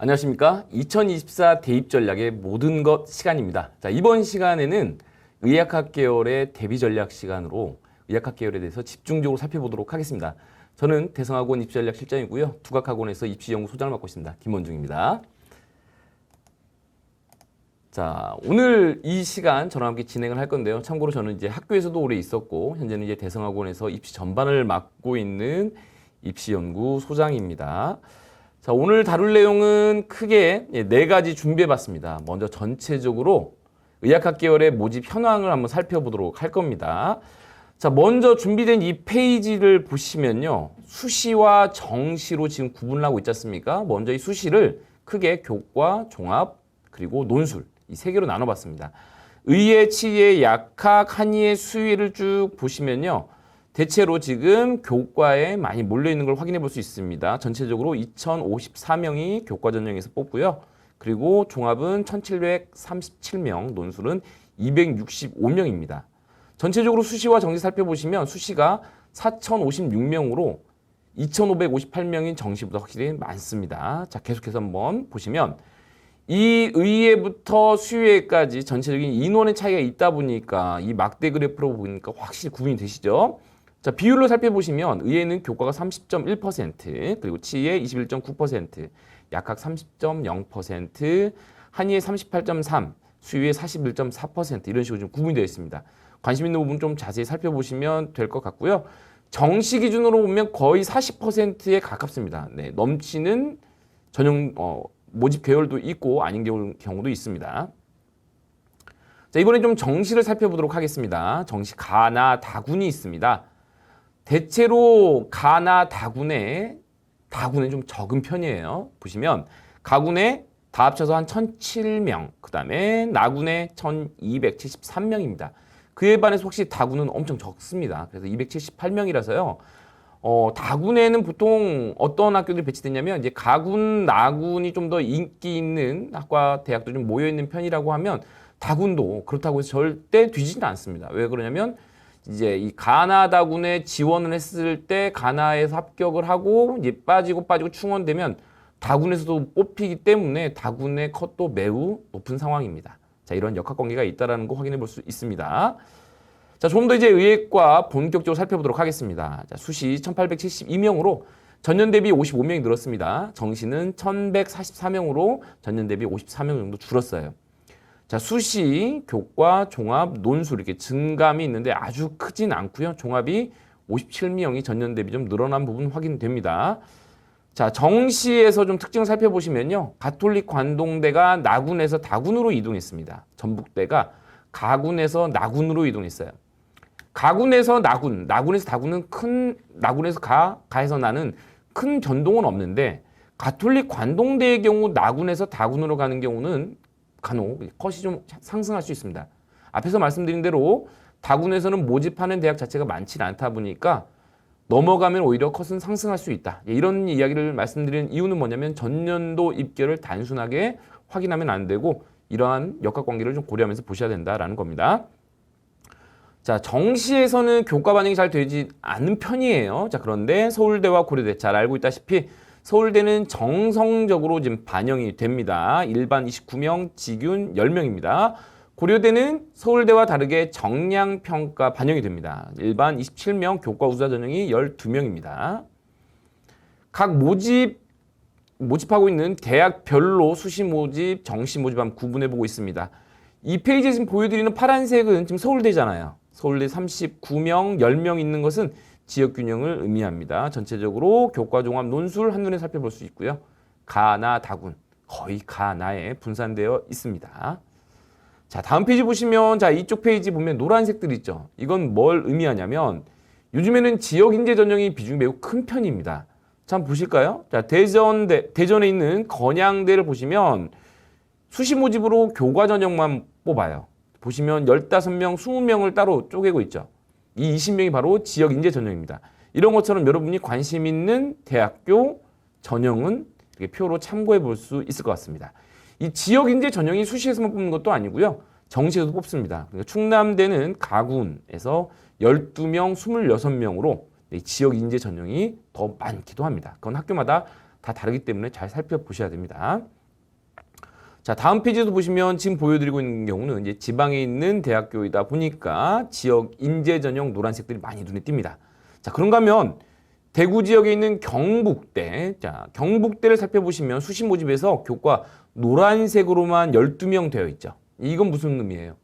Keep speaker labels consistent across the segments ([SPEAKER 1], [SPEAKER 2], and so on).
[SPEAKER 1] 안녕하십니까. 2024 대입 전략의 모든 것 시간입니다. 자, 이번 시간에는 의학학 계열의 대비 전략 시간으로 의학학 계열에 대해서 집중적으로 살펴보도록 하겠습니다. 저는 대성학원 입시전략 실장이고요. 두각학원에서 입시연구소장을 맡고 있습니다. 김원중입니다. 자, 오늘 이 시간 저랑 함께 진행을 할 건데요. 참고로 저는 이제 학교에서도 오래 있었고 현재는 이제 대성학원에서 입시 전반을 맡고 있는 입시연구소장입니다. 자, 오늘 다룰 내용은 크게 네 가지 준비해봤습니다. 먼저 전체적으로 의학학 계열의 모집 현황을 한번 살펴보도록 할 겁니다. 자, 먼저 준비된 이 페이지를 보시면요. 수시와 정시로 지금 구분을 하고 있지 않습니까? 먼저 이 수시를 크게 교과, 종합, 그리고 논술 이 세 개로 나눠봤습니다. 의예, 치예, 약학, 한의의 수위를 쭉 보시면요. 대체로 지금 교과에 많이 몰려있는 걸 확인해 볼 수 있습니다. 전체적으로 2054명이 교과 전형에서 뽑고요. 그리고 종합은 1737명, 논술은 265명입니다. 전체적으로 수시와 정시 살펴보시면 수시가 4056명으로 2558명인 정시보다 확실히 많습니다. 자, 계속해서 한번 보시면 이 의예부터 수의예까지 전체적인 인원의 차이가 있다 보니까 이 막대 그래프로 보니까 확실히 구분이 되시죠? 자, 비율로 살펴보시면 의예는 교과가 30.1%, 그리고 치예 21.9%, 약학 30.0%, 한의예 38.3%, 수의예 41.4% 이런 식으로 좀 구분이 되어 있습니다. 관심 있는 부분 좀 자세히 살펴보시면 될 것 같고요. 정시 기준으로 보면 거의 40%에 가깝습니다. 네, 넘치는 전형 모집 계열도 있고 아닌 경우도 있습니다. 자, 이번에 좀 정시를 살펴보도록 하겠습니다. 정시 가나 다군이 있습니다. 대체로 가나 다군에 좀 적은 편이에요. 보시면 가군에 다 합쳐서 한 1007명, 그 다음에 나군에 1273명입니다. 그에 반해서 혹시 다군은 엄청 적습니다. 그래서 278명이라서요. 다군에는 보통 어떤 학교들이 배치됐냐면 이제 가군, 나군이 좀 더 인기 있는 학과, 대학도 좀 모여 있는 편이라고 하면 다군도 그렇다고 해서 절대 뒤지지는 않습니다. 왜 그러냐면 이제 이 가나 다군에 지원을 했을 때 가나에서 합격을 하고 이제 빠지고 충원되면 다군에서도 뽑히기 때문에 다군의 컷도 매우 높은 상황입니다. 자, 이런 역학 관계가 있다는 거 확인해 볼 수 있습니다. 자, 조금 더 이제 의예과 본격적으로 살펴보도록 하겠습니다. 자, 수시 1872명으로 전년 대비 55명이 늘었습니다. 정시는 1144명으로 전년 대비 54명 정도 줄었어요. 자, 수시, 교과, 종합, 논술 이렇게 증감이 있는데 아주 크진 않고요. 종합이 57명이 전년 대비 좀 늘어난 부분 확인됩니다. 자, 정시에서 좀 특징을 살펴보시면요. 가톨릭 관동대가 나군에서 다군으로 이동했습니다. 전북대가 가군에서 나군으로 이동했어요. 가군에서 나군, 나군에서 다군은 나군에서 가에서 나는 큰 변동은 없는데 가톨릭 관동대의 경우 나군에서 다군으로 가는 경우는 간혹 컷이 좀 상승할 수 있습니다. 앞에서 말씀드린 대로 다군에서는 모집하는 대학 자체가 많지 않다 보니까 넘어가면 오히려 컷은 상승할 수 있다. 이런 이야기를 말씀드리는 이유는 뭐냐면 전년도 입결을 단순하게 확인하면 안 되고 이러한 역학관계를 좀 고려하면서 보셔야 된다라는 겁니다. 자, 정시에서는 교과 반영이 잘 되지 않는 편이에요. 자, 그런데 서울대와 고려대 잘 알고 있다시피 서울대는 정성적으로 지금 반영이 됩니다. 일반 29명, 직윤 10명입니다. 고려대는 서울대와 다르게 정량평가 반영이 됩니다. 일반 27명, 교과 우수자 전형이 12명입니다. 각 모집하고 있는 대학별로 수시 모집, 정시 모집 한번 구분해보고 있습니다. 이 페이지에 지금 보여드리는 파란색은 지금 서울대잖아요. 서울대 39명, 10명 있는 것은 지역균형을 의미합니다. 전체적으로 교과, 종합, 논술 한눈에 살펴볼 수 있고요. 가나, 다군 거의 가나에 분산되어 있습니다. 자, 다음 페이지 보시면 자, 이쪽 페이지 보면 노란색들 있죠. 이건 뭘 의미하냐면 요즘에는 지역인재 전형이 비중이 매우 큰 편입니다. 자, 한번 보실까요? 자, 대전에 있는 건양대를 보시면 수시 모집으로 교과 전형만 뽑아요. 보시면 15명, 20명을 따로 쪼개고 있죠. 이 20명이 바로 지역 인재 전형입니다. 이런 것처럼 여러분이 관심 있는 대학교 전형은 이렇게 표로 참고해 볼 수 있을 것 같습니다. 이 지역 인재 전형이 수시에서만 뽑는 것도 아니고요. 정시에서도 뽑습니다. 그러니까 충남대는 가군에서 12명, 26명으로 지역 인재 전형이 더 많기도 합니다. 그건 학교마다 다 다르기 때문에 잘 살펴보셔야 됩니다. 자, 다음 페이지도 보시면 지금 보여드리고 있는 경우는 이제 지방에 있는 대학교이다 보니까 지역 인재 전형 노란색들이 많이 눈에 띕니다. 자, 그런가 하면 대구 지역에 있는 경북대, 자, 경북대를 살펴보시면 수시 모집에서 교과 노란색으로만 12명 되어 있죠. 이건 무슨 의미예요?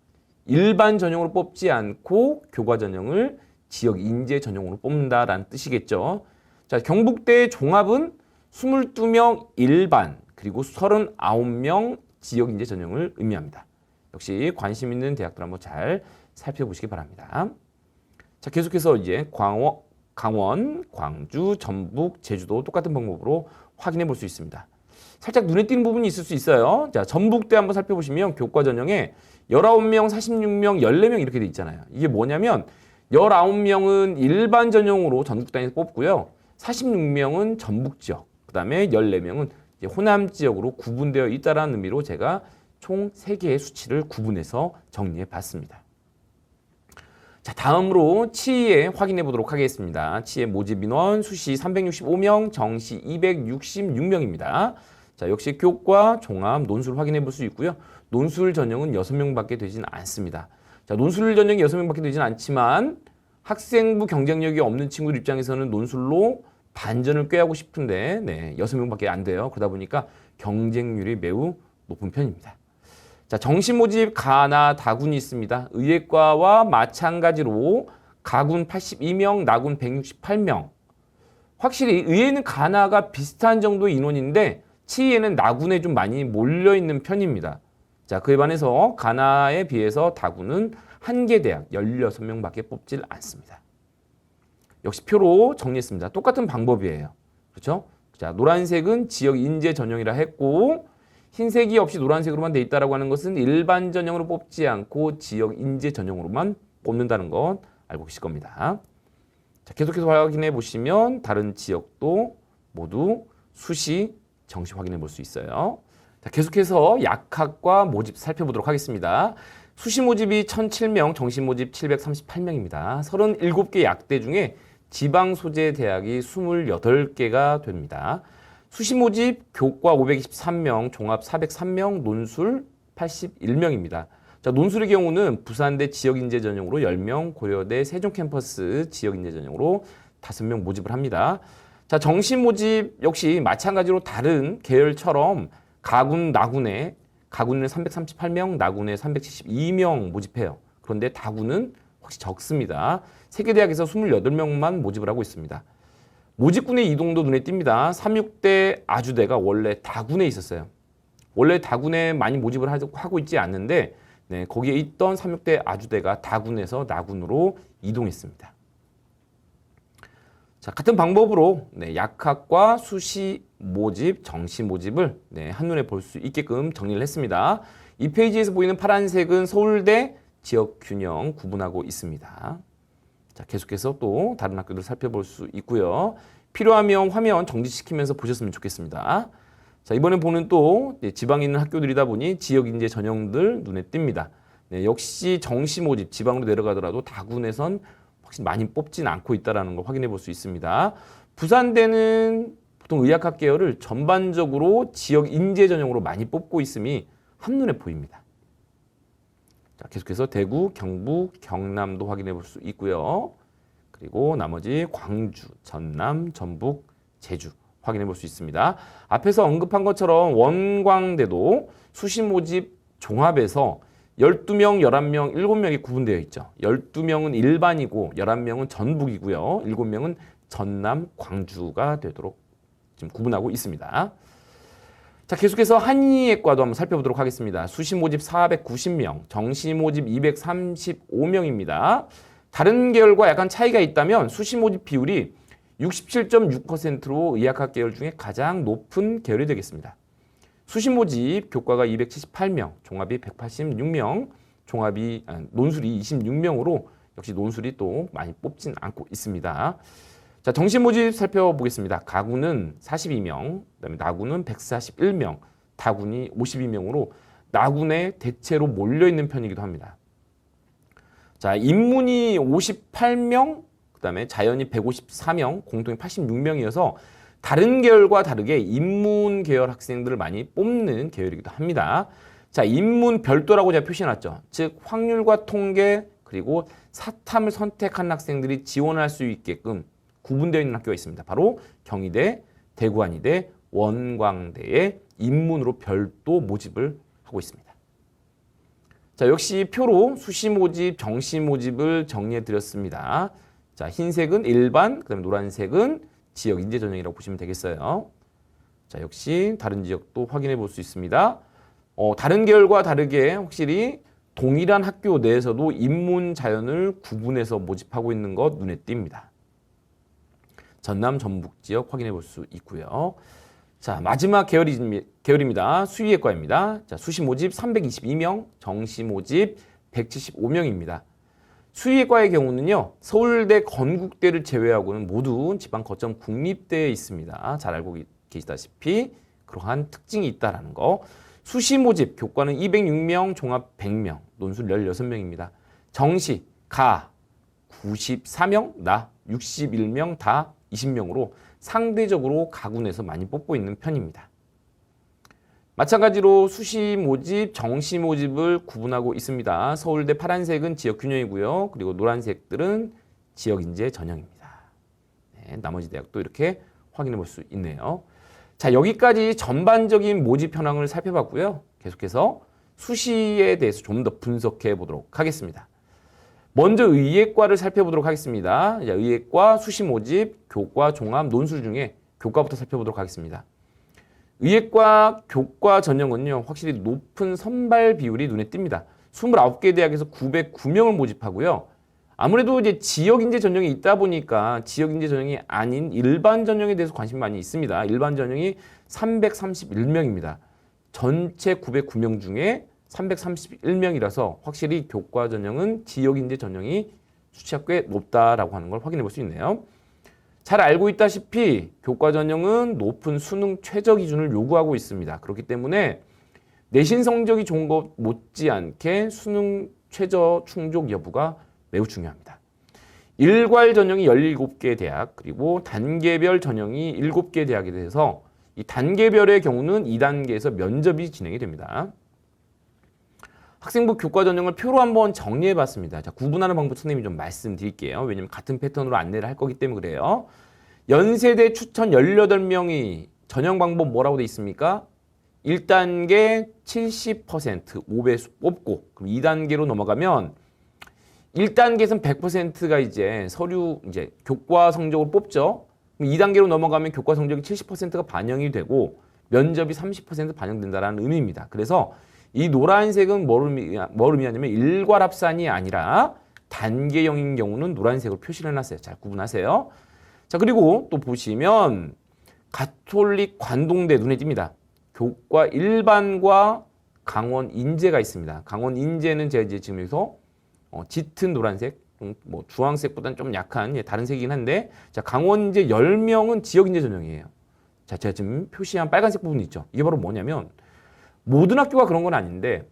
[SPEAKER 1] 일반 전형으로 뽑지 않고 교과 전형을 지역 인재 전형으로 뽑는다라는 뜻이겠죠. 자, 경북대 종합은 22명 일반, 그리고 39명 지역 인재 전형을 의미합니다. 역시 관심 있는 대학들 한번 잘 살펴보시기 바랍니다. 자, 계속해서 이제 강원, 광주, 전북, 제주도 똑같은 방법으로 확인해 볼 수 있습니다. 살짝 눈에 띄는 부분이 있을 수 있어요. 자, 전북대 한번 살펴보시면 교과 전형에 19명, 46명, 14명 이렇게 돼 있잖아요. 이게 뭐냐면 19명은 일반 전형으로 전국 단위에서 뽑고요. 46명은 전북 지역, 그 다음에 14명은 호남 지역으로 구분되어 있다는 의미로 제가 총 3개의 수치를 구분해서 정리해 봤습니다. 자, 다음으로 치에 확인해 보도록 하겠습니다. 치의 모집 인원 수시 365명, 정시 266명입니다. 자, 역시 교과, 종합, 논술 확인해 볼 수 있고요. 논술 전형은 6명밖에 되진 않습니다. 자, 논술 전형이 6명밖에 되진 않지만 학생부 경쟁력이 없는 친구들 입장에서는 논술로 반전을 꾀하고 싶은데 6명밖에 안 돼요. 그러다 보니까 경쟁률이 매우 높은 편입니다. 자, 정시 모집 가나 다군이 있습니다. 의예과와 마찬가지로 가군 82명, 나군 168명. 확실히 의예는 가나가 비슷한 정도의 인원인데 치의에는 나군에 좀 많이 몰려있는 편입니다. 자, 그에 반해서 가나에 비해서 다군은 한 개 대학 16명밖에 뽑질 않습니다. 역시 표로 정리했습니다. 똑같은 방법이에요. 그렇죠? 자, 노란색은 지역 인재 전형이라 했고 흰색이 없이 노란색으로만 돼 있다라고 하는 것은 일반 전형으로 뽑지 않고 지역 인재 전형으로만 뽑는다는 것 알고 계실 겁니다. 자, 계속해서 확인해 보시면 다른 지역도 모두 수시, 정시 확인해 볼 수 있어요. 자, 계속해서 약학과 모집 살펴보도록 하겠습니다. 수시 모집이 1007명, 정시 모집 738명입니다. 37개 약대 중에 지방 소재 대학이 28개가 됩니다. 수시 모집 교과 523명, 종합 403명, 논술 81명입니다. 자, 논술의 경우는 부산대 지역인재 전형으로 10명, 고려대 세종 캠퍼스 지역인재 전형으로 5명 모집을 합니다. 자, 정시 모집 역시 마찬가지로 다른 계열처럼 가군, 나군에 가군은 338명, 나군에 372명 모집해요. 그런데 다군은 혹시 적습니다. 세계대학에서 28명만 모집을 하고 있습니다. 모집군의 이동도 눈에 띕니다. 36대 아주대가 원래 다군에 있었어요. 원래 다군에 많이 모집을 하고 있지 않는데 거기에 있던 36대 아주대가 다군에서 나군으로 이동했습니다. 자, 같은 방법으로 약학과 수시 모집, 정시 모집을 한눈에 볼 수 있게끔 정리를 했습니다. 이 페이지에서 보이는 파란색은 서울대 지역 균형 구분하고 있습니다. 자, 계속해서 또 다른 학교들 살펴볼 수 있고요. 필요하면 화면 정지시키면서 보셨으면 좋겠습니다. 자, 이번에 보는 또 지방에 있는 학교들이다 보니 지역인재 전형들 눈에 띕니다. 역시 정시 모집 지방으로 내려가더라도 다군에선 확실히 많이 뽑진 않고 있다는 걸 확인해 볼 수 있습니다. 부산대는 보통 의학학 계열을 전반적으로 지역 인재 전형으로 많이 뽑고 있음이 한눈에 보입니다. 자, 계속해서 대구, 경북, 경남도 확인해 볼 수 있고요. 그리고 나머지 광주, 전남, 전북, 제주 확인해 볼 수 있습니다. 앞에서 언급한 것처럼 원광대도 수시 모집 종합에서 12명, 11명, 7명이 구분되어 있죠. 12명은 일반이고 11명은 전북이고요. 7명은 전남, 광주가 되도록 지금 구분하고 있습니다. 자, 계속해서 한의예과도 한번 살펴보도록 하겠습니다. 수시 모집 490명, 정시 모집 235명입니다. 다른 계열과 약간 차이가 있다면 수시 모집 비율이 67.6%로 의학학 계열 중에 가장 높은 계열이 되겠습니다. 수시 모집 교과가 278명, 종합이 186명, 논술이 26명으로 역시 논술이 또 많이 뽑진 않고 있습니다. 자, 정시 모집 살펴보겠습니다. 가군은 42명, 그다음에 나군은 141명, 다군이 52명으로 나군에 대체로 몰려있는 편이기도 합니다. 자, 인문이 58명, 그다음에 자연이 154명, 공통이 86명이어서 다른 계열과 다르게 인문 계열 학생들을 많이 뽑는 계열이기도 합니다. 자, 인문 별도라고 제가 표시해놨죠. 즉 확률과 통계 그리고 사탐을 선택한 학생들이 지원할 수 있게끔 구분되어 있는 학교가 있습니다. 바로 경희대, 대구한의대, 원광대의 인문으로 별도 모집을 하고 있습니다. 자, 역시 표로 수시 모집, 정시 모집을 정리해 드렸습니다. 자, 흰색은 일반, 그다음에 노란색은 지역 인재 전형이라고 보시면 되겠어요. 자, 역시 다른 지역도 확인해 볼 수 있습니다. 다른 계열과 다르게 확실히 동일한 학교 내에서도 인문 자연을 구분해서 모집하고 있는 것 눈에 띕니다. 전남, 전북 지역 확인해 볼 수 있고요. 자, 마지막 계열입니다. 수의예과입니다. 자, 수시 모집 322명, 정시 모집 175명입니다. 수의예과의 경우는요, 서울대, 건국대를 제외하고는 모두 지방 거점 국립대에 있습니다. 잘 알고 계시다시피 그러한 특징이 있다라는 거. 수시 모집 교과는 206명, 종합 100명, 논술 16명입니다. 정시, 가 94명, 나 61명, 다 20명으로 상대적으로 가군에서 많이 뽑고 있는 편입니다. 마찬가지로 수시 모집, 정시 모집을 구분하고 있습니다. 서울대 파란색은 지역 균형이고요. 그리고 노란색들은 지역 인재 전형입니다. 네, 나머지 대학도 이렇게 확인해 볼 수 있네요. 자, 여기까지 전반적인 모집 현황을 살펴봤고요. 계속해서 수시에 대해서 좀 더 분석해 보도록 하겠습니다. 먼저 의예과를 살펴보도록 하겠습니다. 자, 의예과 수시 모집, 교과, 종합, 논술 중에 교과부터 살펴보도록 하겠습니다. 의예과 교과 전형은요, 확실히 높은 선발 비율이 눈에 띕니다. 29개 대학에서 909명을 모집하고요. 아무래도 이제 지역 인재 전형이 있다 보니까 지역 인재 전형이 아닌 일반 전형에 대해서 관심이 많이 있습니다. 일반 전형이 331명입니다. 전체 909명 중에 331명이라서 확실히 교과 전형은 지역 인재 전형이 수치가 꽤 높다라고 하는 걸 확인해 볼 수 있네요. 잘 알고 있다시피 교과 전형은 높은 수능 최저 기준을 요구하고 있습니다. 그렇기 때문에 내신 성적이 좋은 것 못지않게 수능 최저 충족 여부가 매우 중요합니다. 일괄 전형이 17개 대학, 그리고 단계별 전형이 7개 대학에 대해서 이 단계별의 경우는 2단계에서 면접이 진행이 됩니다. 학생부 교과 전형을 표로 한번 정리해 봤습니다. 자, 구분하는 방법 선생님이 좀 말씀드릴게요. 왜냐면 같은 패턴으로 안내를 할 거기 때문에 그래요. 연세대 추천 18명이 전형 방법 뭐라고 돼 있습니까? 1단계 70% 5배수 뽑고, 그럼 2단계로 넘어가면 1단계에서는 100%가 이제 서류 이제 교과 성적으로 뽑죠. 그럼 2단계로 넘어가면 교과 성적이 70%가 반영이 되고 면접이 30% 반영된다는 의미입니다. 그래서 이 노란색은 뭘 의미하냐면 일괄 합산이 아니라 단계형인 경우는 노란색으로 표시를 해놨어요. 잘 구분하세요. 자, 그리고 또 보시면 가톨릭 관동대 눈에 띕니다. 교과 일반과 강원 인재가 있습니다. 강원 인재는 제가 이제 지금 여기서 짙은 노란색, 뭐 주황색보다는 좀 약한 다른 색이긴 한데, 자, 강원 인재 10명은 지역 인재 전형이에요. 자, 제가 지금 표시한 빨간색 부분이 있죠. 이게 바로 뭐냐면 모든 학교가 그런 건 아닌데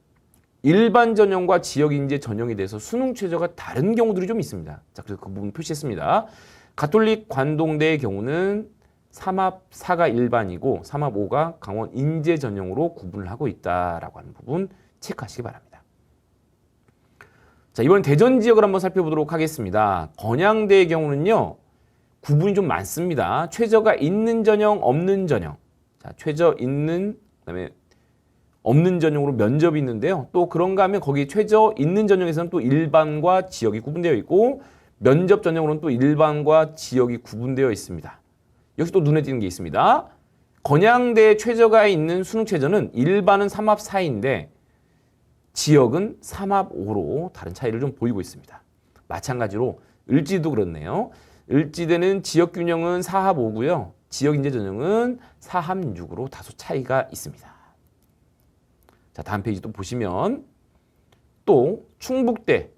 [SPEAKER 1] 일반 전형과 지역 인재 전형에 대해서 수능 최저가 다른 경우들이 좀 있습니다. 자, 그래서 그 부분 표시했습니다. 가톨릭 관동대의 경우는 3합 4가 일반이고 3합 5가 강원 인재 전형으로 구분을 하고 있다라고 하는 부분 체크하시기 바랍니다. 자, 이번 대전 지역을 한번 살펴보도록 하겠습니다. 건양대의 경우는요, 구분이 좀 많습니다. 최저가 있는 전형, 없는 전형. 자, 최저 있는, 그다음에 없는 전형으로 면접이 있는데요. 또 그런가 하면 거기 최저 있는 전형에서는 또 일반과 지역이 구분되어 있고 면접 전형으로는 또 일반과 지역이 구분되어 있습니다. 여기서 또 눈에 띄는 게 있습니다. 건양대 최저가 있는 수능 최저는 일반은 3합 4인데 지역은 3합 5로 다른 차이를 좀 보이고 있습니다. 마찬가지로 을지도 그렇네요. 을지대는 지역 균형은 4합 5고요. 지역 인재 전형은 4합 6으로 다소 차이가 있습니다. 자, 다음 페이지 또 보시면 또 충북대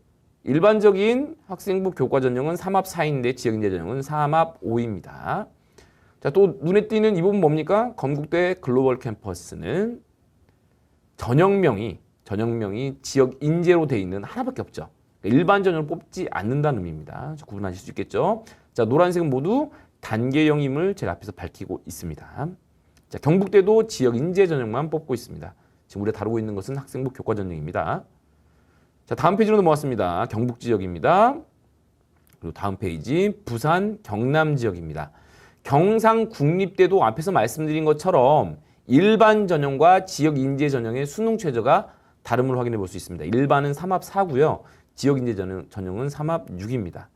[SPEAKER 1] 일반적인 학생부 교과 전형은 3합 4인데 지역 인재 전형은 3합 5입니다. 자, 또 눈에 띄는 이 부분 뭡니까? 건국대 글로벌 캠퍼스는 전형명이 지역 인재로 돼 있는 하나밖에 없죠. 일반 전형을 뽑지 않는다는 의미입니다. 구분하실 수 있겠죠? 자, 노란색은 모두 단계형임을 제가 앞에서 밝히고 있습니다. 자, 경북대도 지역 인재 전형만 뽑고 있습니다. 지금 우리가 다루고 있는 것은 학생부 교과 전형입니다. 자, 다음 페이지로 넘어왔습니다. 경북 지역입니다. 그리고 다음 페이지 부산 경남 지역입니다. 경상국립대도 앞에서 말씀드린 것처럼 일반 전형과 지역 인재 전형의 수능 최저가 다름을 확인해 볼 수 있습니다. 일반은 3합 4고요. 지역 인재 전형은 3합 6입니다.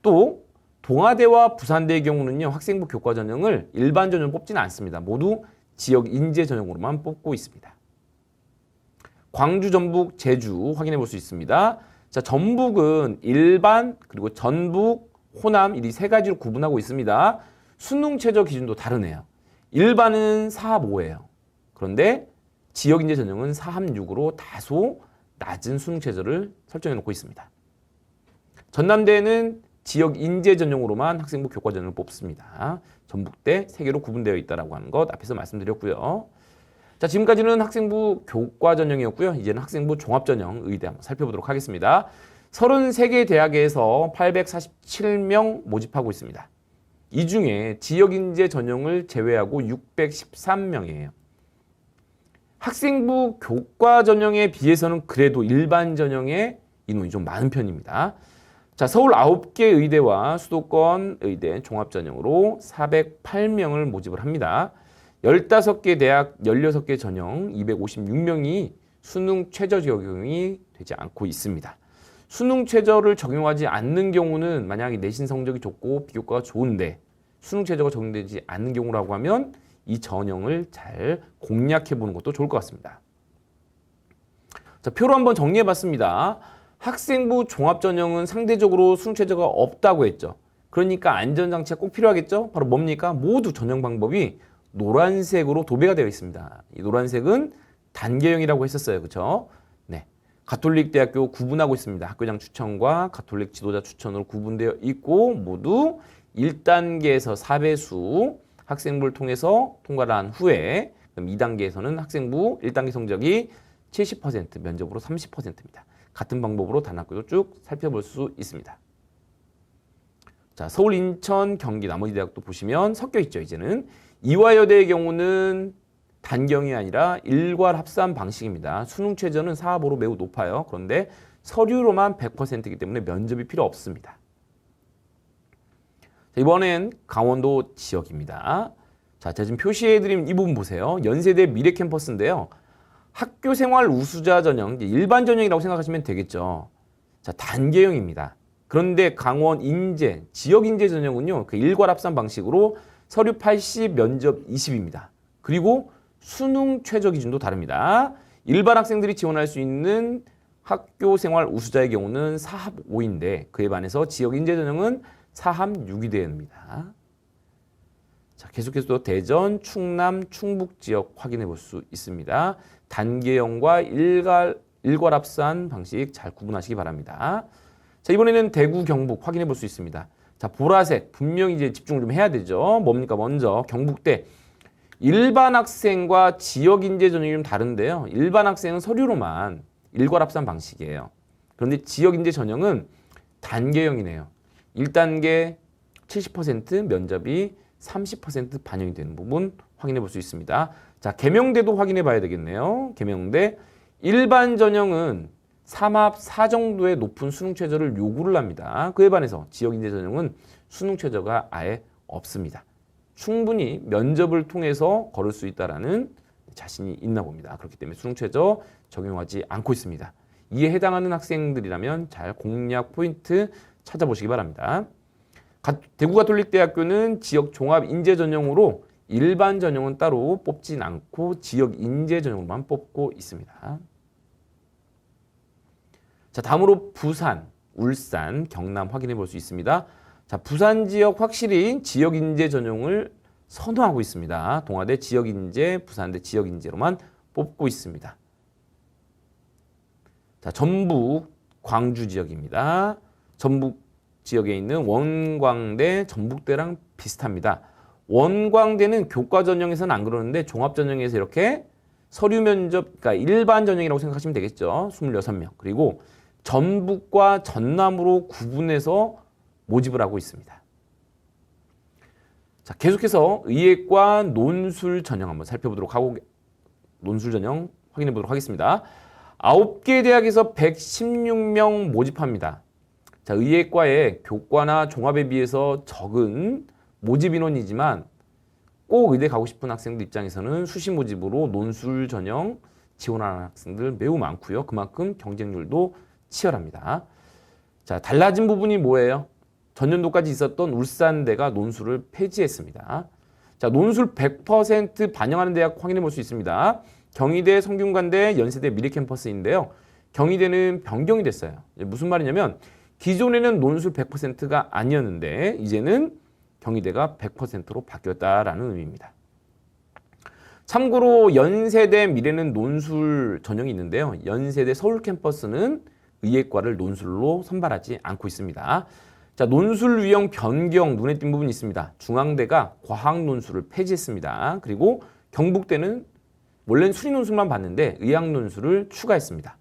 [SPEAKER 1] 또 동아대와 부산대의 경우는요. 학생부 교과 전형을 일반 전형 뽑지는 않습니다. 모두 지역 인재 전형으로만 뽑고 있습니다. 광주, 전북, 제주 확인해 볼 수 있습니다. 자, 전북은 일반 그리고 전북, 호남 이 세 가지로 구분하고 있습니다. 수능 최저 기준도 다르네요. 일반은 4합 5예요. 그런데 지역 인재 전형은 4합 6으로 다소 낮은 수능 최저를 설정해 놓고 있습니다. 전남대는 지역 인재 전형으로만 학생부 교과 전형을 뽑습니다. 전북대 3개로 구분되어 있다고 하는 것 앞에서 말씀드렸고요. 자, 지금까지는 학생부 교과 전형이었고요. 이제는 학생부 종합 전형 의대 한번 살펴보도록 하겠습니다. 33개 대학에서 847명 모집하고 있습니다. 이 중에 지역 인재 전형을 제외하고 613명이에요. 학생부 교과 전형에 비해서는 그래도 일반 전형의 인원이 좀 많은 편입니다. 자, 서울 9개 의대와 수도권 의대 종합 전형으로 408명을 모집을 합니다. 15개 대학 16개 전형 256명이 수능 최저 적용이 되지 않고 있습니다. 수능 최저를 적용하지 않는 경우는 만약에 내신 성적이 좋고 비교과가 좋은데 수능 최저가 적용되지 않는 경우라고 하면 이 전형을 잘 공략해 보는 것도 좋을 것 같습니다. 자, 표로 한번 정리해 봤습니다. 학생부 종합 전형은 상대적으로 수능 최저가 없다고 했죠. 그러니까 안전장치가 꼭 필요하겠죠. 바로 뭡니까? 모두 전형 방법이 노란색으로 도배가 되어 있습니다. 이 노란색은 단계형이라고 했었어요. 그렇죠? 네. 가톨릭 대학교 구분하고 있습니다. 학교장 추천과 가톨릭 지도자 추천으로 구분되어 있고 모두 1단계에서 4배수 학생부를 통해서 통과를 한 후에 그럼 2단계에서는 학생부 1단계 성적이 70% 면접으로 30%입니다. 같은 방법으로 단학교도 쭉 살펴볼 수 있습니다. 자, 서울, 인천, 경기 나머지 대학도 보시면 섞여 있죠. 이제는 이화여대의 경우는 단경이 아니라 일괄 합산 방식입니다. 수능 최저는 4합으로 매우 높아요. 그런데 서류로만 100%이기 때문에 면접이 필요 없습니다. 자, 이번엔 강원도 지역입니다. 자, 제가 지금 표시해드린 이 부분 보세요. 연세대 미래캠퍼스인데요. 학교 생활 우수자 전형, 일반 전형이라고 생각하시면 되겠죠. 자, 단계형입니다. 그런데 강원 인재, 지역 인재 전형은요, 그 일괄 합산 방식으로 서류 80, 면접 20입니다. 그리고 수능 최저 기준도 다릅니다. 일반 학생들이 지원할 수 있는 학교 생활 우수자의 경우는 4합 5인데 그에 반해서 지역 인재 전형은 4합 6이 됩니다. 자, 계속해서 또 대전, 충남, 충북 지역 확인해 볼 수 있습니다. 단계형과 일괄 합산 방식 잘 구분하시기 바랍니다. 자, 이번에는 대구, 경북 확인해 볼 수 있습니다. 자, 보라색 분명히 이제 집중을 좀 해야 되죠. 뭡니까? 먼저 경북대 일반 학생과 지역 인재 전형이 좀 다른데요. 일반 학생은 서류로만 일괄 합산 방식이에요. 그런데 지역 인재 전형은 단계형이네요. 1단계 70% 면접이 30% 반영이 되는 부분 확인해 볼 수 있습니다. 자, 계명대도 확인해 봐야 되겠네요. 계명대 일반 전형은 3합 4 정도의 높은 수능 최저를 요구를 합니다. 그에 반해서 지역 인재 전형은 수능 최저가 아예 없습니다. 충분히 면접을 통해서 걸을 수 있다라는 자신이 있나 봅니다. 그렇기 때문에 수능 최저 적용하지 않고 있습니다. 이에 해당하는 학생들이라면 잘 공략 포인트 찾아보시기 바랍니다. 대구가톨릭대학교는 지역 종합 인재 전형으로 일반 전형은 따로 뽑진 않고 지역 인재 전형으로만 뽑고 있습니다. 자, 다음으로 부산, 울산, 경남 확인해 볼 수 있습니다. 자, 부산 지역 확실히 지역 인재 전형을 선호하고 있습니다. 동아대 지역 인재, 부산대 지역 인재로만 뽑고 있습니다. 자, 전북, 광주 지역입니다. 전북 지역에 있는 원광대, 전북대랑 비슷합니다. 원광대는 교과 전형에서는 안 그러는데 종합 전형에서 이렇게 서류 면접, 그러니까 일반 전형이라고 생각하시면 되겠죠. 26명. 그리고 전북과 전남으로 구분해서 모집을 하고 있습니다. 자, 계속해서 의예과 논술 전형 한번 살펴보도록 하고 논술 전형 확인해 보도록 하겠습니다. 9개 대학에서 116명 모집합니다. 자, 의예과의 교과나 종합에 비해서 적은 모집 인원이지만 꼭 의대 가고 싶은 학생들 입장에서는 수시 모집으로 논술 전형 지원하는 학생들 매우 많고요. 그만큼 경쟁률도 치열합니다. 자, 달라진 부분이 뭐예요? 전년도까지 있었던 울산대가 논술을 폐지했습니다. 자, 논술 100% 반영하는 대학 확인해 볼 수 있습니다. 경희대, 성균관대, 연세대, 미래캠퍼스인데요. 경희대는 변경이 됐어요. 무슨 말이냐면 기존에는 논술 100%가 아니었는데 이제는 경희대가 100%로 바뀌었다라는 의미입니다. 참고로 연세대, 미래는 논술 전형이 있는데요. 연세대 서울 캠퍼스는 의예과를 논술로 선발하지 않고 있습니다. 자, 논술 유형 변경 눈에 띈 부분이 있습니다. 중앙대가 과학 논술을 폐지했습니다. 그리고 경북대는 원래는 수리 논술만 봤는데 의학 논술을 추가했습니다.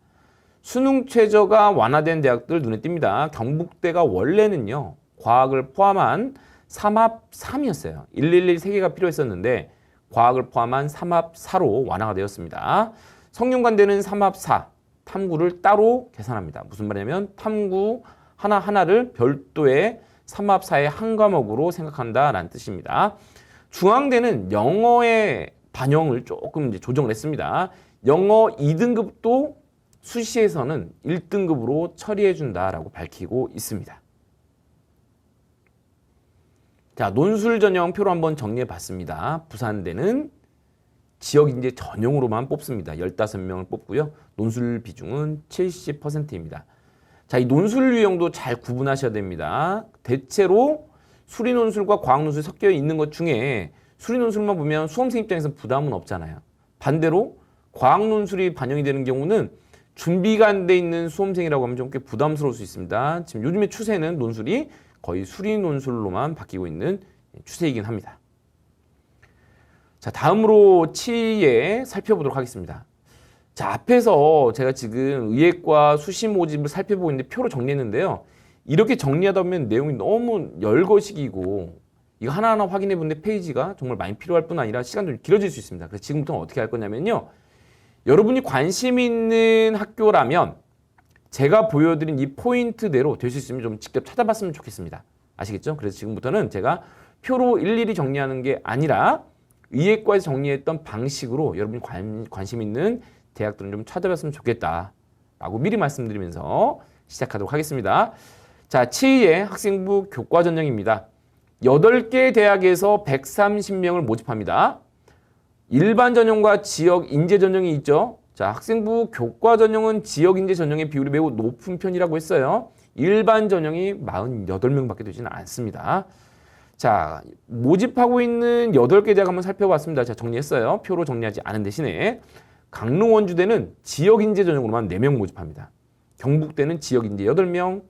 [SPEAKER 1] 수능 최저가 완화된 대학들 눈에 띕니다. 경북대가 원래는요, 과학을 포함한 삼합 3이었어요. 111 3개가 필요했었는데 과학을 포함한 삼합 4로 완화가 되었습니다. 성균관대는 삼합 4, 탐구를 따로 계산합니다. 무슨 말이냐면 탐구 하나하나를 별도의 삼합 4의 한 과목으로 생각한다라는 뜻입니다. 중앙대는 영어의 반영을 조금 이제 조정을 했습니다. 영어 2등급도 수시에서는 1등급으로 처리해준다라고 밝히고 있습니다. 자, 논술 전형 표로 한번 정리해 봤습니다. 부산대는 지역인재 전용으로만 뽑습니다. 15명을 뽑고요. 논술 비중은 70%입니다. 자, 이 논술 유형도 잘 구분하셔야 됩니다. 대체로 수리 논술과 과학 논술이 섞여 있는 것 중에 수리 논술만 보면 수험생 입장에서 부담은 없잖아요. 반대로 과학 논술이 반영이 되는 경우는 준비가 안 돼 있는 수험생이라고 하면 좀 꽤 부담스러울 수 있습니다. 지금 요즘의 추세는 논술이 거의 수리 논술로만 바뀌고 있는 추세이긴 합니다. 자, 다음으로 치에 살펴보도록 하겠습니다. 자, 앞에서 제가 지금 의예과 수시 모집을 살펴보고 있는데 표로 정리했는데요. 이렇게 정리하다 보면 내용이 너무 열거식이고 이거 하나하나 확인해 보는데 페이지가 정말 많이 필요할 뿐 아니라 시간도 좀 길어질 수 있습니다. 그래서 지금부터 어떻게 할 거냐면요. 여러분이 관심 있는 학교라면 제가 보여드린 이 포인트대로 될 수 있으면 좀 직접 찾아봤으면 좋겠습니다. 아시겠죠? 그래서 지금부터는 제가 표로 일일이 정리하는 게 아니라 의예과에서 정리했던 방식으로 여러분이 관심 있는 대학들은 좀 찾아봤으면 좋겠다라고 미리 말씀드리면서 시작하도록 하겠습니다. 자, 치의 학생부 교과 전형입니다. 8개 대학에서 130명을 모집합니다. 일반 전형과 지역 인재 전형이 있죠. 자, 학생부 교과 전형은 지역 인재 전형의 비율이 매우 높은 편이라고 했어요. 일반 전형이 48명밖에 되지는 않습니다. 자, 모집하고 있는 8개 대학 한번 살펴봤습니다. 자, 정리했어요. 표로 정리하지 않은 대신에 강릉 원주대는 지역 인재 전형으로만 4명 모집합니다. 경북대는 지역 인재 8명,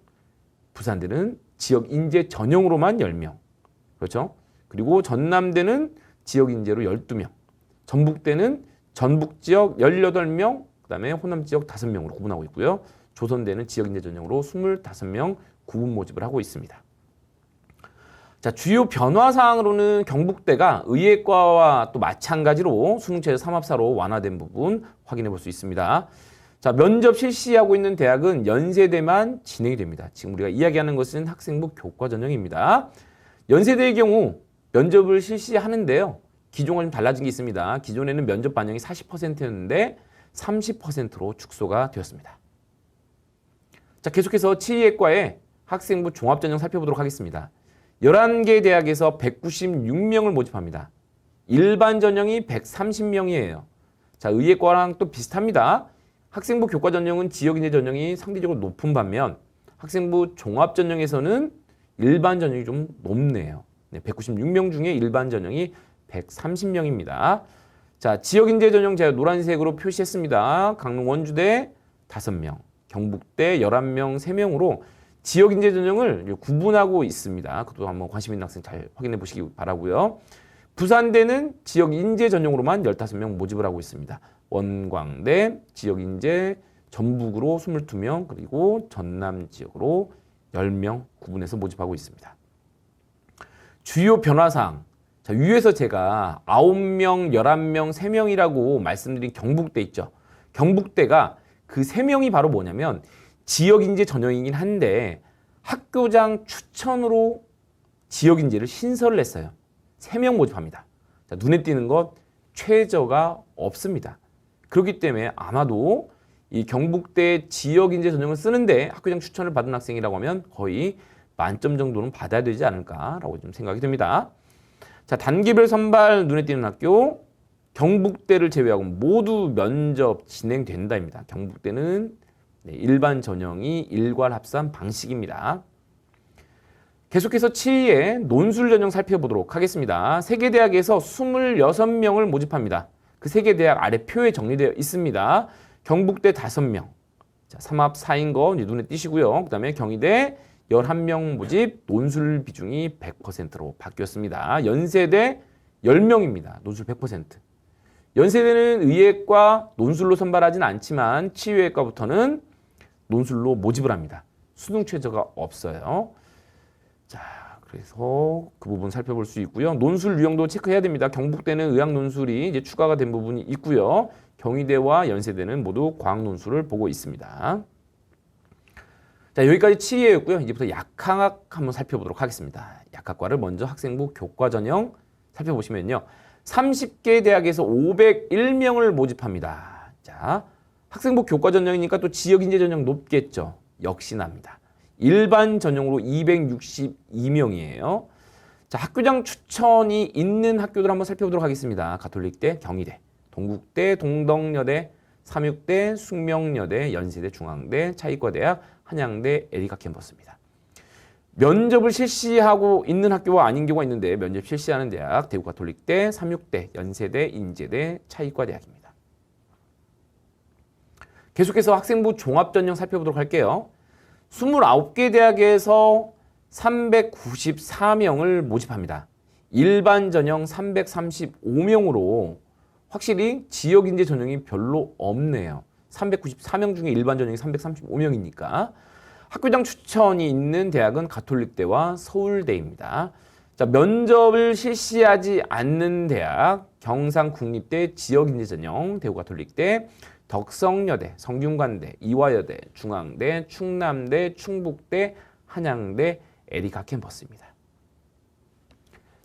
[SPEAKER 1] 부산대는 지역 인재 전형으로만 10명. 그렇죠? 그리고 전남대는 지역 인재로 12명. 전북대는 전북 지역 18명, 그다음에 호남 지역 5명으로 구분하고 있고요. 조선대는 지역 인재 전형으로 25명 구분 모집을 하고 있습니다. 자, 주요 변화 사항으로는 경북대가 의예과와 또 마찬가지로 수능 최저 3합사로 완화된 부분 확인해 볼 수 있습니다. 자, 면접 실시하고 있는 대학은 연세대만 진행이 됩니다. 지금 우리가 이야기하는 것은 학생부 교과 전형입니다. 연세대의 경우 면접을 실시하는데요. 기존과 좀 달라진 게 있습니다. 기존에는 면접 반영이 40%였는데 30%로 축소가 되었습니다. 자, 계속해서 치의예과의 학생부 종합전형 살펴보도록 하겠습니다. 11개 대학에서 196명을 모집합니다. 일반 전형이 130명이에요. 자, 의예과랑 또 비슷합니다. 학생부 교과 전형은 지역인재 전형이 상대적으로 높은 반면 학생부 종합 전형에서는 일반 전형이 좀 높네요. 196명 중에 일반 전형이 130명입니다. 자, 지역인재 전형 제가 노란색으로 표시했습니다. 강릉 원주대 5명, 경북대 11명, 3명으로 지역인재 전형을 구분하고 있습니다. 그것도 한번 관심 있는 학생 잘 확인해 보시기 바라고요. 부산대는 지역인재 전형으로만 15명 모집을 하고 있습니다. 원광대 지역인재 전북으로 22명, 그리고 전남 지역으로 10명 구분해서 모집하고 있습니다. 주요 변화사항, 자, 위에서 제가 9명, 11명, 3명이라고 말씀드린 경북대 있죠. 경북대가 그 3명이 바로 뭐냐면 지역인재 전형이긴 한데 학교장 추천으로 지역인재를 신설을 했어요. 3명 모집합니다. 자, 눈에 띄는 것 최저가 없습니다. 그렇기 때문에 아마도 이 경북대 지역인재 전형을 쓰는데 학교장 추천을 받은 학생이라고 하면 거의 만점 정도는 받아야 되지 않을까라고 좀 생각이 듭니다. 자, 단계별 선발 눈에 띄는 학교 경북대를 제외하고 모두 면접 진행된다입니다. 경북대는 일반 전형이 일괄 합산 방식입니다. 계속해서 7위의 논술 전형 살펴보도록 하겠습니다. 세계대학에서 26명을 모집합니다. 그 세계대학 아래 표에 정리되어 있습니다. 경북대 5명, 자, 3합 4인 거 눈에 띄시고요. 그 다음에 경희대 11명 모집, 논술 비중이 100%로 바뀌었습니다. 연세대 10명입니다. 논술 100%. 연세대는 의예과 논술로 선발하진 않지만 치유외과부터는 논술로 모집을 합니다. 수능 최저가 없어요. 자, 그래서 그 부분 살펴볼 수 있고요. 논술 유형도 체크해야 됩니다. 경북대는 의학 논술이 이제 추가가 된 부분이 있고요. 경희대와 연세대는 모두 과학 논술을 보고 있습니다. 자, 여기까지 치의였고요. 이제부터 약학학 한번 살펴보도록 하겠습니다. 약학과를 먼저 학생부 교과 전형 살펴보시면요. 30개 대학에서 501명을 모집합니다. 자, 학생부 교과 전형이니까 또 지역인재 전형 높겠죠. 역시납니다. 일반 전형으로 262명이에요. 자, 학교장 추천이 있는 학교들 한번 살펴보도록 하겠습니다. 가톨릭대, 경희대, 동국대, 동덕여대, 삼육대, 숙명여대, 연세대, 중앙대, 차이과대학, 한양대, 에리카 캠퍼스입니다. 면접을 실시하고 있는 학교와 아닌 경우가 있는데 면접 실시하는 대학 대구가톨릭대, 삼육대, 연세대, 인제대, 차이과대학입니다. 계속해서 학생부 종합전형 살펴보도록 할게요. 29개 대학에서 394명을 모집합니다. 일반 전형 335명으로 확실히 지역인재 전형이 별로 없네요. 394명 중에 일반 전형이 335명이니까. 학교장 추천이 있는 대학은 가톨릭대와 서울대입니다. 자, 면접을 실시하지 않는 대학 경상국립대 지역인재 전형, 대구가톨릭대, 덕성여대, 성균관대, 이화여대, 중앙대, 충남대, 충북대, 한양대, 에리카 캠퍼스입니다.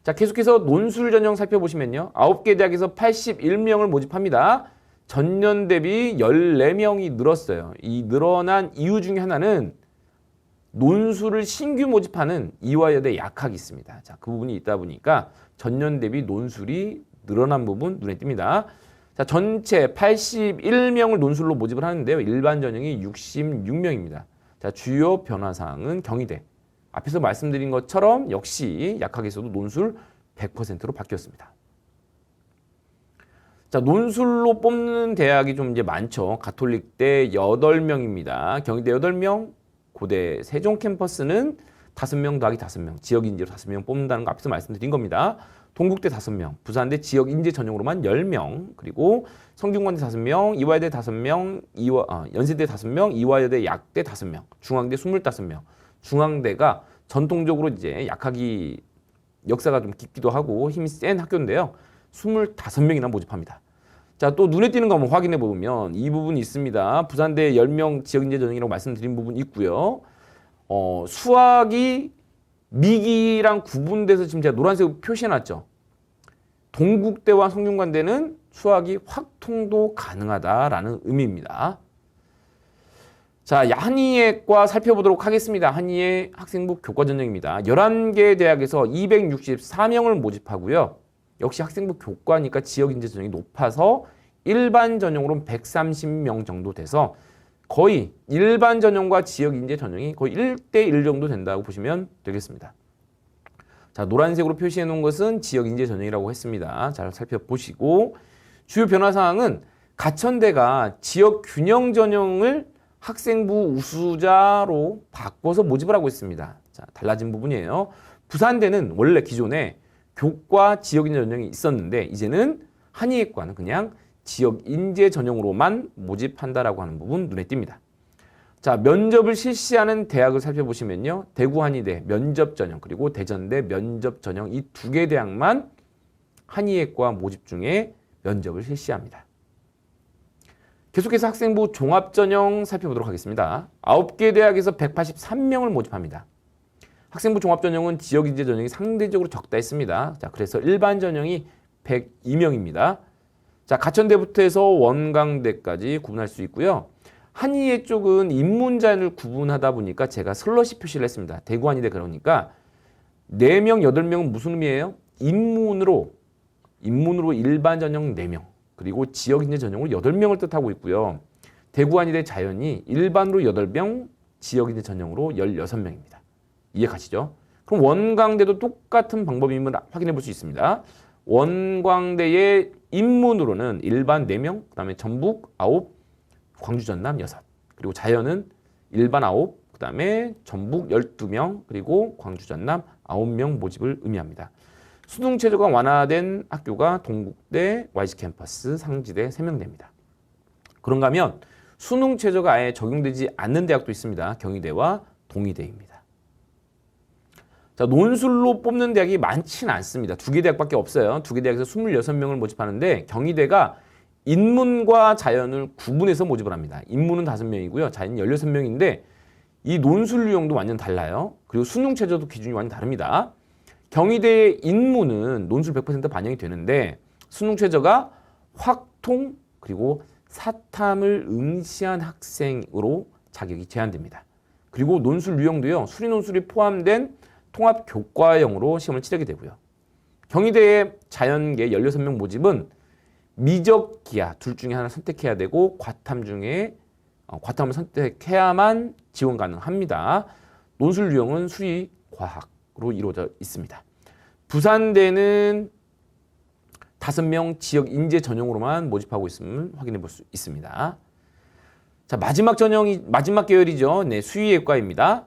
[SPEAKER 1] 자, 계속해서 논술 전형 살펴보시면요. 9개 대학에서 81명을 모집합니다. 전년 대비 14명이 늘었어요. 이 늘어난 이유 중에 하나는 논술을 신규 모집하는 이화여대 약학이 있습니다. 자, 그 부분이 있다 보니까 전년 대비 논술이 늘어난 부분 눈에 띕니다. 자, 전체 81명을 논술로 모집을 하는데요. 일반 전형이 66명입니다. 자, 주요 변화사항은 경희대. 앞에서 말씀드린 것처럼 역시 약학에서도 논술 100%로 바뀌었습니다. 자, 논술로 뽑는 대학이 좀 이제 많죠. 가톨릭대 8명입니다. 경희대 8명, 고대 세종 캠퍼스는 5명 더하기 5명, 지역인재로 5명 뽑는다는 거 앞에서 말씀드린 겁니다. 동국대 5명, 부산대 지역인재 전용으로만 10명, 그리고 성균관대 5명, 이화여대 5명, 연세대 5명, 이화여대 약대 5명, 중앙대 25명. 중앙대가 전통적으로 이제 약학이 역사가 좀 깊기도 하고 힘이 센 학교인데요. 25명이나 모집합니다. 자, 또 눈에 띄는 거 한번 확인해 보면 이 부분이 있습니다. 부산대 10명 지역인재 전형이라고 말씀드린 부분이 있고요. 수학이 미기랑 구분돼서 지금 제가 노란색으로 표시해놨죠. 동국대와 성균관대는 수학이 확통도 가능하다라는 의미입니다. 자, 한의예과 살펴보도록 하겠습니다. 한의예 학생부 교과 전형입니다. 11개 대학에서 264명을 모집하고요. 역시 학생부 교과니까 지역인재 전형이 높아서 일반 전형으로는 130명 정도 돼서 거의 일반 전형과 지역인재 전형이 거의 1대1 정도 된다고 보시면 되겠습니다. 자, 노란색으로 표시해 놓은 것은 지역인재 전형이라고 했습니다. 잘 살펴보시고 주요 변화사항은 가천대가 지역균형 전형을 학생부 우수자로 바꿔서 모집을 하고 있습니다. 자, 달라진 부분이에요. 부산대는 원래 기존에 교과 지역인재 전형이 있었는데 이제는 한의예과는 그냥 지역인재 전형으로만 모집한다라고 하는 부분 눈에 띕니다. 자, 면접을 실시하는 대학을 살펴보시면요. 대구 한의대 면접 전형 그리고 대전대 면접 전형 이 2개 대학만 한의예과 모집 중에 면접을 실시합니다. 계속해서 학생부 종합전형 살펴보도록 하겠습니다. 9개 대학에서 183명을 모집합니다. 학생부 종합전형은 지역인재 전형이 상대적으로 적다 했습니다. 자, 그래서 일반 전형이 102명입니다. 자, 가천대부터 해서 원광대까지 구분할 수 있고요. 한의예 쪽은 입문자를 구분하다 보니까 제가 슬러시 표시를 했습니다. 대구 한의대 그러니까 4명, 8명은 무슨 의미예요? 입문으로 일반 전형 4명, 그리고 지역인재 전형으로 8명을 뜻하고 있고요. 대구 한의대 자연이 일반으로 8명, 지역인재 전형으로 16명입니다. 이해 가시죠? 그럼 원광대도 똑같은 방법임을 확인해 볼 수 있습니다. 원광대의 입문으로는 일반 4명, 그 다음에 전북 9, 광주 전남 6, 그리고 자연은 일반 9, 그 다음에 전북 12명, 그리고 광주 전남 9명 모집을 의미합니다. 수능 최저가 완화된 학교가 동국대, YG캠퍼스, 상지대 3명대입니다. 그런가 하면 수능 최저가 아예 적용되지 않는 대학도 있습니다. 경희대와 동의대입니다. 자, 논술로 뽑는 대학이 많지는 않습니다. 2개 대학밖에 없어요. 2개 대학에서 26명을 모집하는데 경희대가 인문과 자연을 구분해서 모집을 합니다. 인문은 5명이고요. 자연은 16명인데 이 논술 유형도 완전 달라요. 그리고 수능 최저도 기준이 완전 다릅니다. 경희대의 인문은 논술 100% 반영이 되는데 수능 최저가 확통 그리고 사탐을 응시한 학생으로 자격이 제한됩니다. 그리고 논술 유형도요. 수리 논술이 포함된 통합 교과형으로 시험을 치르게 되고요. 경희대의 자연계 16명 모집은 미적, 기하 둘 중에 하나 선택해야 되고 과탐을 선택해야만 지원 가능합니다. 논술 유형은 수리 과학으로 이루어져 있습니다. 부산대는 5명 지역 인재 전형으로만 모집하고 있음을 확인해 볼 수 있습니다. 자, 마지막 계열이죠. 네, 수의예과입니다.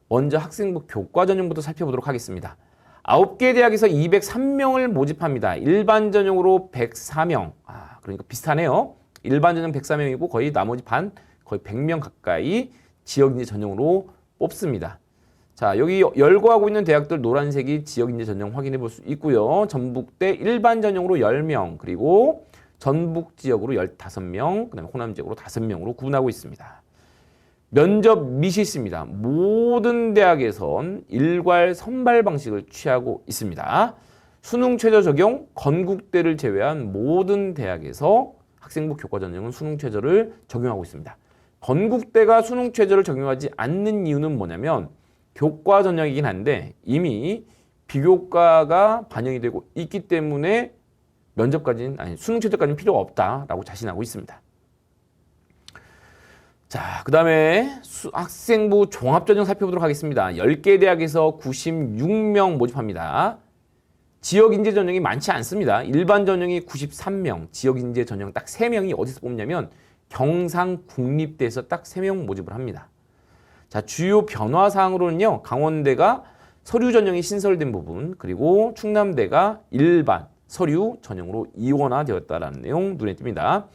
[SPEAKER 1] 먼저 학생부 교과 전형부터 살펴보도록 하겠습니다. 9개 대학에서 203명을 모집합니다. 일반 전형으로 104명. 그러니까 비슷하네요. 일반 전형 104명이고 거의 나머지 반, 거의 100명 가까이 지역인재 전형으로 뽑습니다. 자, 여기 열거하고 있는 대학들 노란색이 지역인재 전형 확인해 볼 수 있고요. 전북대 일반 전형으로 10명, 그리고 전북 지역으로 15명, 그다음에 호남 지역으로 5명으로 구분하고 있습니다. 면접 미실시입니다. 모든 대학에선 일괄 선발 방식을 취하고 있습니다. 수능 최저 적용, 건국대를 제외한 모든 대학에서 학생부 교과 전형은 수능 최저를 적용하고 있습니다. 건국대가 수능 최저를 적용하지 않는 이유는 뭐냐면 교과 전형이긴 한데 이미 비교과가 반영이 되고 있기 때문에 수능 최저까지는 필요가 없다라고 자신하고 있습니다. 자, 그 다음에 학생부 종합전형 살펴보도록 하겠습니다. 10개 대학에서 96명 모집합니다. 지역인재 전형이 많지 않습니다. 일반 전형이 93명, 지역인재 전형 딱 3명이 어디서 뽑냐면 경상국립대에서 딱 3명 모집을 합니다. 자, 주요 변화사항으로는요. 강원대가 서류 전형이 신설된 부분, 그리고 충남대가 일반 서류 전형으로 이원화되었다는 내용 눈에 띕니다.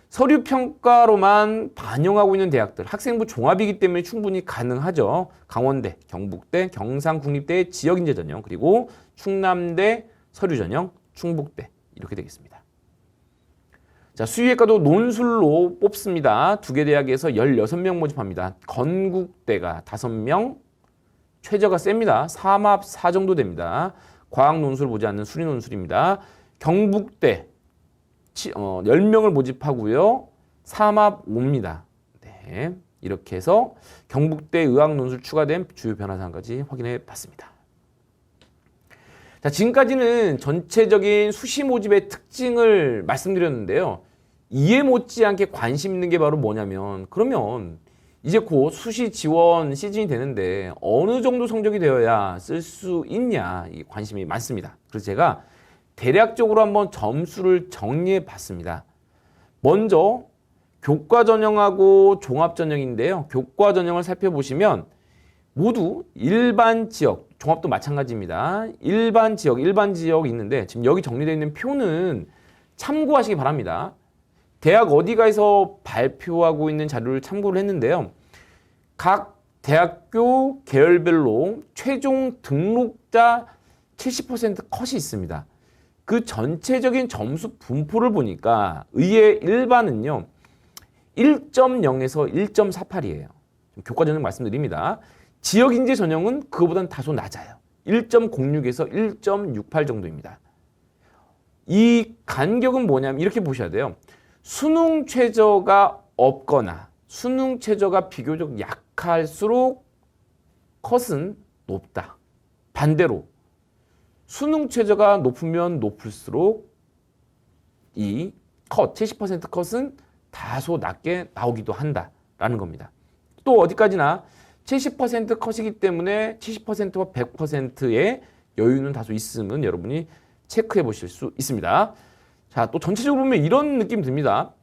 [SPEAKER 1] 서류 평가로만 반영하고 있는 대학들, 학생부 종합이기 때문에 충분히 가능하죠. 강원대, 경북대, 경상국립대의 지역인재 전형, 그리고 충남대 서류 전형, 충북대 이렇게 되겠습니다. 자, 수의예과도 논술로 뽑습니다. 2개 대학에서 16명 모집합니다. 건국대가 5명, 최저가 셉니다. 3합 4 정도 됩니다. 과학 논술 보지 않는 수리 논술입니다. 경북대 10명을 모집하고요. 3합 5입니다. 네, 이렇게 해서 경북대 의학 논술 추가된 주요 변화사항까지 확인해 봤습니다. 자, 지금까지는 전체적인 수시 모집의 특징을 말씀드렸는데요. 이해 못지않게 관심 있는 게 바로 뭐냐면 그러면 이제 곧 수시 지원 시즌이 되는데 어느 정도 성적이 되어야 쓸 수 있냐 이 관심이 많습니다. 그래서 제가 대략적으로 한번 점수를 정리해 봤습니다. 먼저 교과 전형하고 종합 전형인데요. 교과 전형을 살펴보시면 모두 일반 지역, 종합도 마찬가지입니다. 일반 지역 있는데 지금 여기 정리되어 있는 표는 참고하시기 바랍니다. 대학 어디가에서 발표하고 있는 자료를 참고를 했는데요. 각 대학교 계열별로 최종 등록자 70% 컷이 있습니다. 그 전체적인 점수 분포를 보니까 의예 일반은요 1.0에서 1.48이에요. 교과 전형 말씀드립니다. 지역 인재 전형은 그거보다는 다소 낮아요. 1.06에서 1.68 정도입니다. 이 간격은 뭐냐면 이렇게 보셔야 돼요. 수능 최저가 없거나 수능 최저가 비교적 약할수록 컷은 높다. 반대로 수능 최저가 높으면 높을수록 이 컷, 70% 컷은 다소 낮게 나오기도 한다라는 겁니다. 또 어디까지나 70% 컷이기 때문에 70%와 100%의 여유는 다소 있음은 여러분이 체크해 보실 수 있습니다. 자, 또 전체적으로 보면 이런 느낌 듭니다.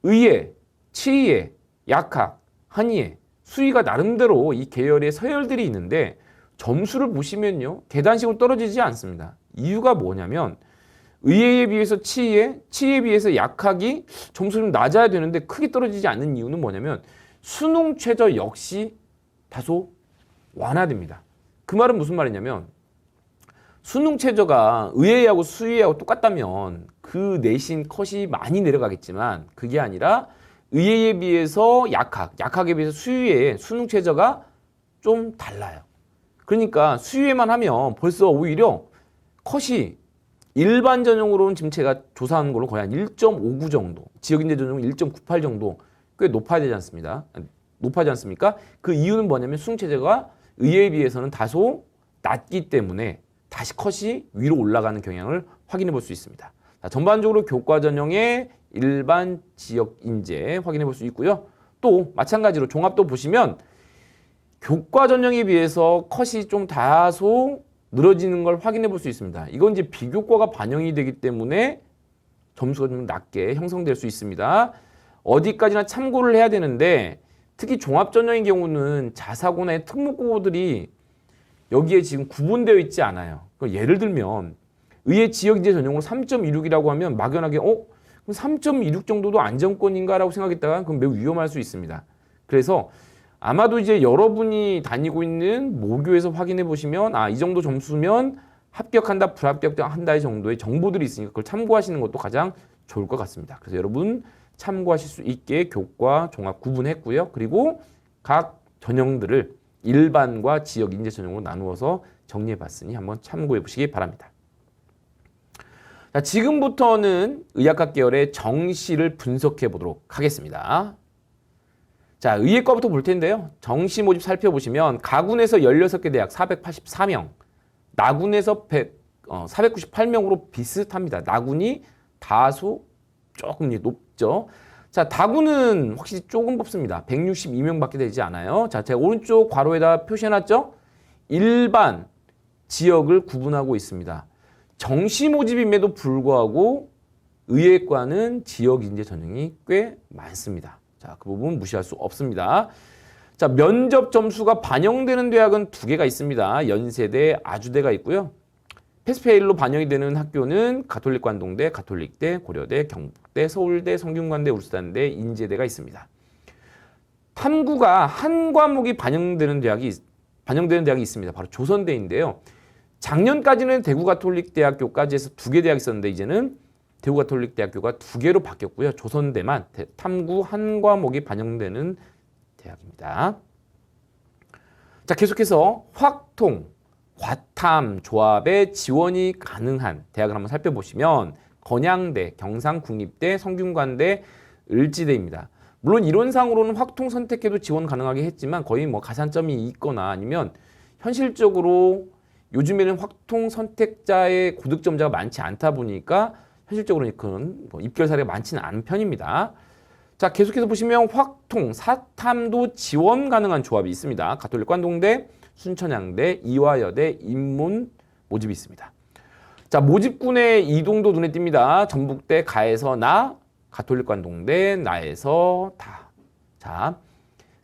[SPEAKER 1] 의예, 치의예, 약학, 한의예, 수의가 나름대로 이 계열의 서열들이 있는데 점수를 보시면요. 계단식으로 떨어지지 않습니다. 이유가 뭐냐면 의예에 비해서 치의예, 치의에 비해서 약학이 점수 좀 낮아야 되는데 크게 떨어지지 않는 이유는 뭐냐면 수능 최저 역시 다소 완화됩니다. 그 말은 무슨 말이냐면 수능 최저가 의예하고 수의하고 똑같다면 그 내신 컷이 많이 내려가겠지만 그게 아니라 의예에 비해서 약학, 약학에 비해서 수의의 수능 최저가 좀 달라요. 그러니까 수의에만 하면 벌써 오히려 컷이 일반 전형으로는 지금 제가 조사한 걸로 거의 한 1.59 정도, 지역인재 전형은 1.98 정도 꽤 높아야 되지 않습니다. 높아지 않습니까? 그 이유는 뭐냐면 수능 최저가 의예에 비해서는 다소 낮기 때문에 다시 컷이 위로 올라가는 경향을 확인해 볼 수 있습니다. 자, 전반적으로 교과 전형의 일반 지역 인재 확인해 볼 수 있고요. 또 마찬가지로 종합도 보시면 교과 전형에 비해서 컷이 좀 다소 늘어지는 걸 확인해 볼 수 있습니다. 이건 이제 비교과가 반영이 되기 때문에 점수가 좀 낮게 형성될 수 있습니다. 어디까지나 참고를 해야 되는데 특히 종합 전형의 경우는 자사고나 특목고들이 여기에 지금 구분되어 있지 않아요. 예를 들면 의예 지역인재 전형으로 3.26이라고 하면 막연하게 그럼 3.26 정도도 안정권인가라고 생각했다가 그건 매우 위험할 수 있습니다. 그래서 아마도 이제 여러분이 다니고 있는 모교에서 확인해 보시면 이 정도 점수면 합격한다, 불합격한다 정도의 정보들이 있으니까 그걸 참고하시는 것도 가장 좋을 것 같습니다. 그래서 여러분 참고하실 수 있게 교과, 종합 구분했고요. 그리고 각 전형들을 일반과 지역 인재 전형으로 나누어서 정리해 봤으니 한번 참고해 보시기 바랍니다. 자, 지금부터는 의학학 계열의 정시를 분석해 보도록 하겠습니다. 자, 의예과부터 볼 텐데요. 정시 모집 살펴보시면 가군에서 16개 대학 484명, 나군에서 498명으로 비슷합니다. 나군이 다소 조금 높죠. 자, 다군은 확실히 조금 높습니다. 162명밖에 되지 않아요. 자, 제가 오른쪽 괄호에다 표시해놨죠? 일반 지역을 구분하고 있습니다. 정시 모집임에도 불구하고 의예과는 지역 인재 전형이 꽤 많습니다. 자, 그 부분 무시할 수 없습니다. 자, 면접 점수가 반영되는 대학은 2개가 있습니다. 연세대, 아주대가 있고요. 패스페일로 반영이 되는 학교는 가톨릭 관동대, 가톨릭대, 고려대, 경북대, 서울대, 성균관대, 울산대, 인제대가 있습니다. 탐구가 한 과목이 반영되는 대학이 있습니다. 바로 조선대인데요. 작년까지는 대구가톨릭대학교까지 해서 2개 대학이 있었는데 이제는 대구가톨릭대학교가 2개로 바뀌었고요. 조선대만 탐구 한 과목이 반영되는 대학입니다. 자, 계속해서 확통, 과탐 조합에 지원이 가능한 대학을 한번 살펴보시면 건양대, 경상국립대, 성균관대, 을지대입니다. 물론 이론상으로는 확통 선택해도 지원 가능하게 했지만 거의 가산점이 있거나 아니면 현실적으로 요즘에는 확통 선택자의 고득점자가 많지 않다 보니까 현실적으로 그런 입결 사례가 많지는 않은 편입니다. 자, 계속해서 보시면 확통, 사탐도 지원 가능한 조합이 있습니다. 가톨릭 관동대, 순천향대, 이화여대, 인문 모집이 있습니다. 자, 모집군의 이동도 눈에 띕니다. 전북대 가에서 나, 가톨릭 관동대 나에서 다. 자,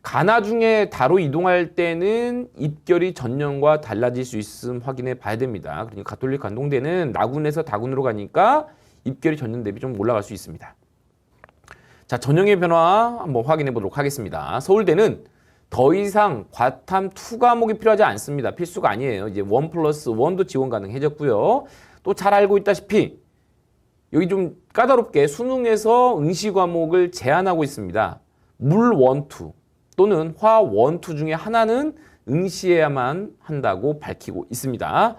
[SPEAKER 1] 가나 중에 다로 이동할 때는 입결이 전년과 달라질 수 있음 확인해 봐야 됩니다. 그러니까 가톨릭 관동대는 나군에서 다군으로 가니까 입결이 전년 대비 좀 올라갈 수 있습니다. 자, 전형의 변화 한번 확인해 보도록 하겠습니다. 서울대는 더 이상 과탐 2 과목이 필요하지 않습니다. 필수가 아니에요. 이제 1+1도 지원 가능해졌고요. 또 잘 알고 있다시피 여기 좀 까다롭게 수능에서 응시 과목을 제한하고 있습니다. 물 1, 2 또는 화 1, 2 중에 하나는 응시해야만 한다고 밝히고 있습니다.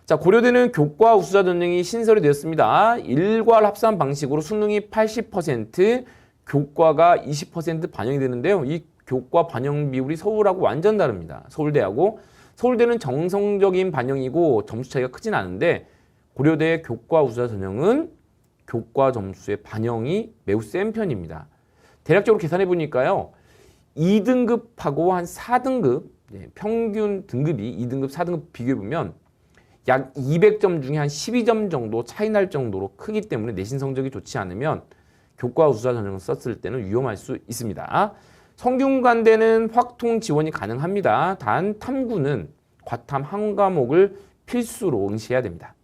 [SPEAKER 1] 자, 고려대는 교과 우수자 전형이 신설이 되었습니다. 일괄 합산 방식으로 수능이 80%, 교과가 20% 반영이 되는데요. 이 교과 반영 비율이 서울하고 완전 다릅니다. 서울대하고. 서울대는 정성적인 반영이고 점수 차이가 크진 않은데 고려대의 교과 우수자 전형은 교과 점수의 반영이 매우 센 편입니다. 대략적으로 계산해 보니까요. 2등급하고 한 4등급, 평균 등급이 2등급, 4등급 비교해 보면 약 200점 중에 한 12점 정도 차이 날 정도로 크기 때문에 내신 성적이 좋지 않으면 교과 우수자 전형을 썼을 때는 위험할 수 있습니다. 성균관대는 확통 지원이 가능합니다. 단 탐구는 과탐 한 과목을 필수로 응시해야 됩니다.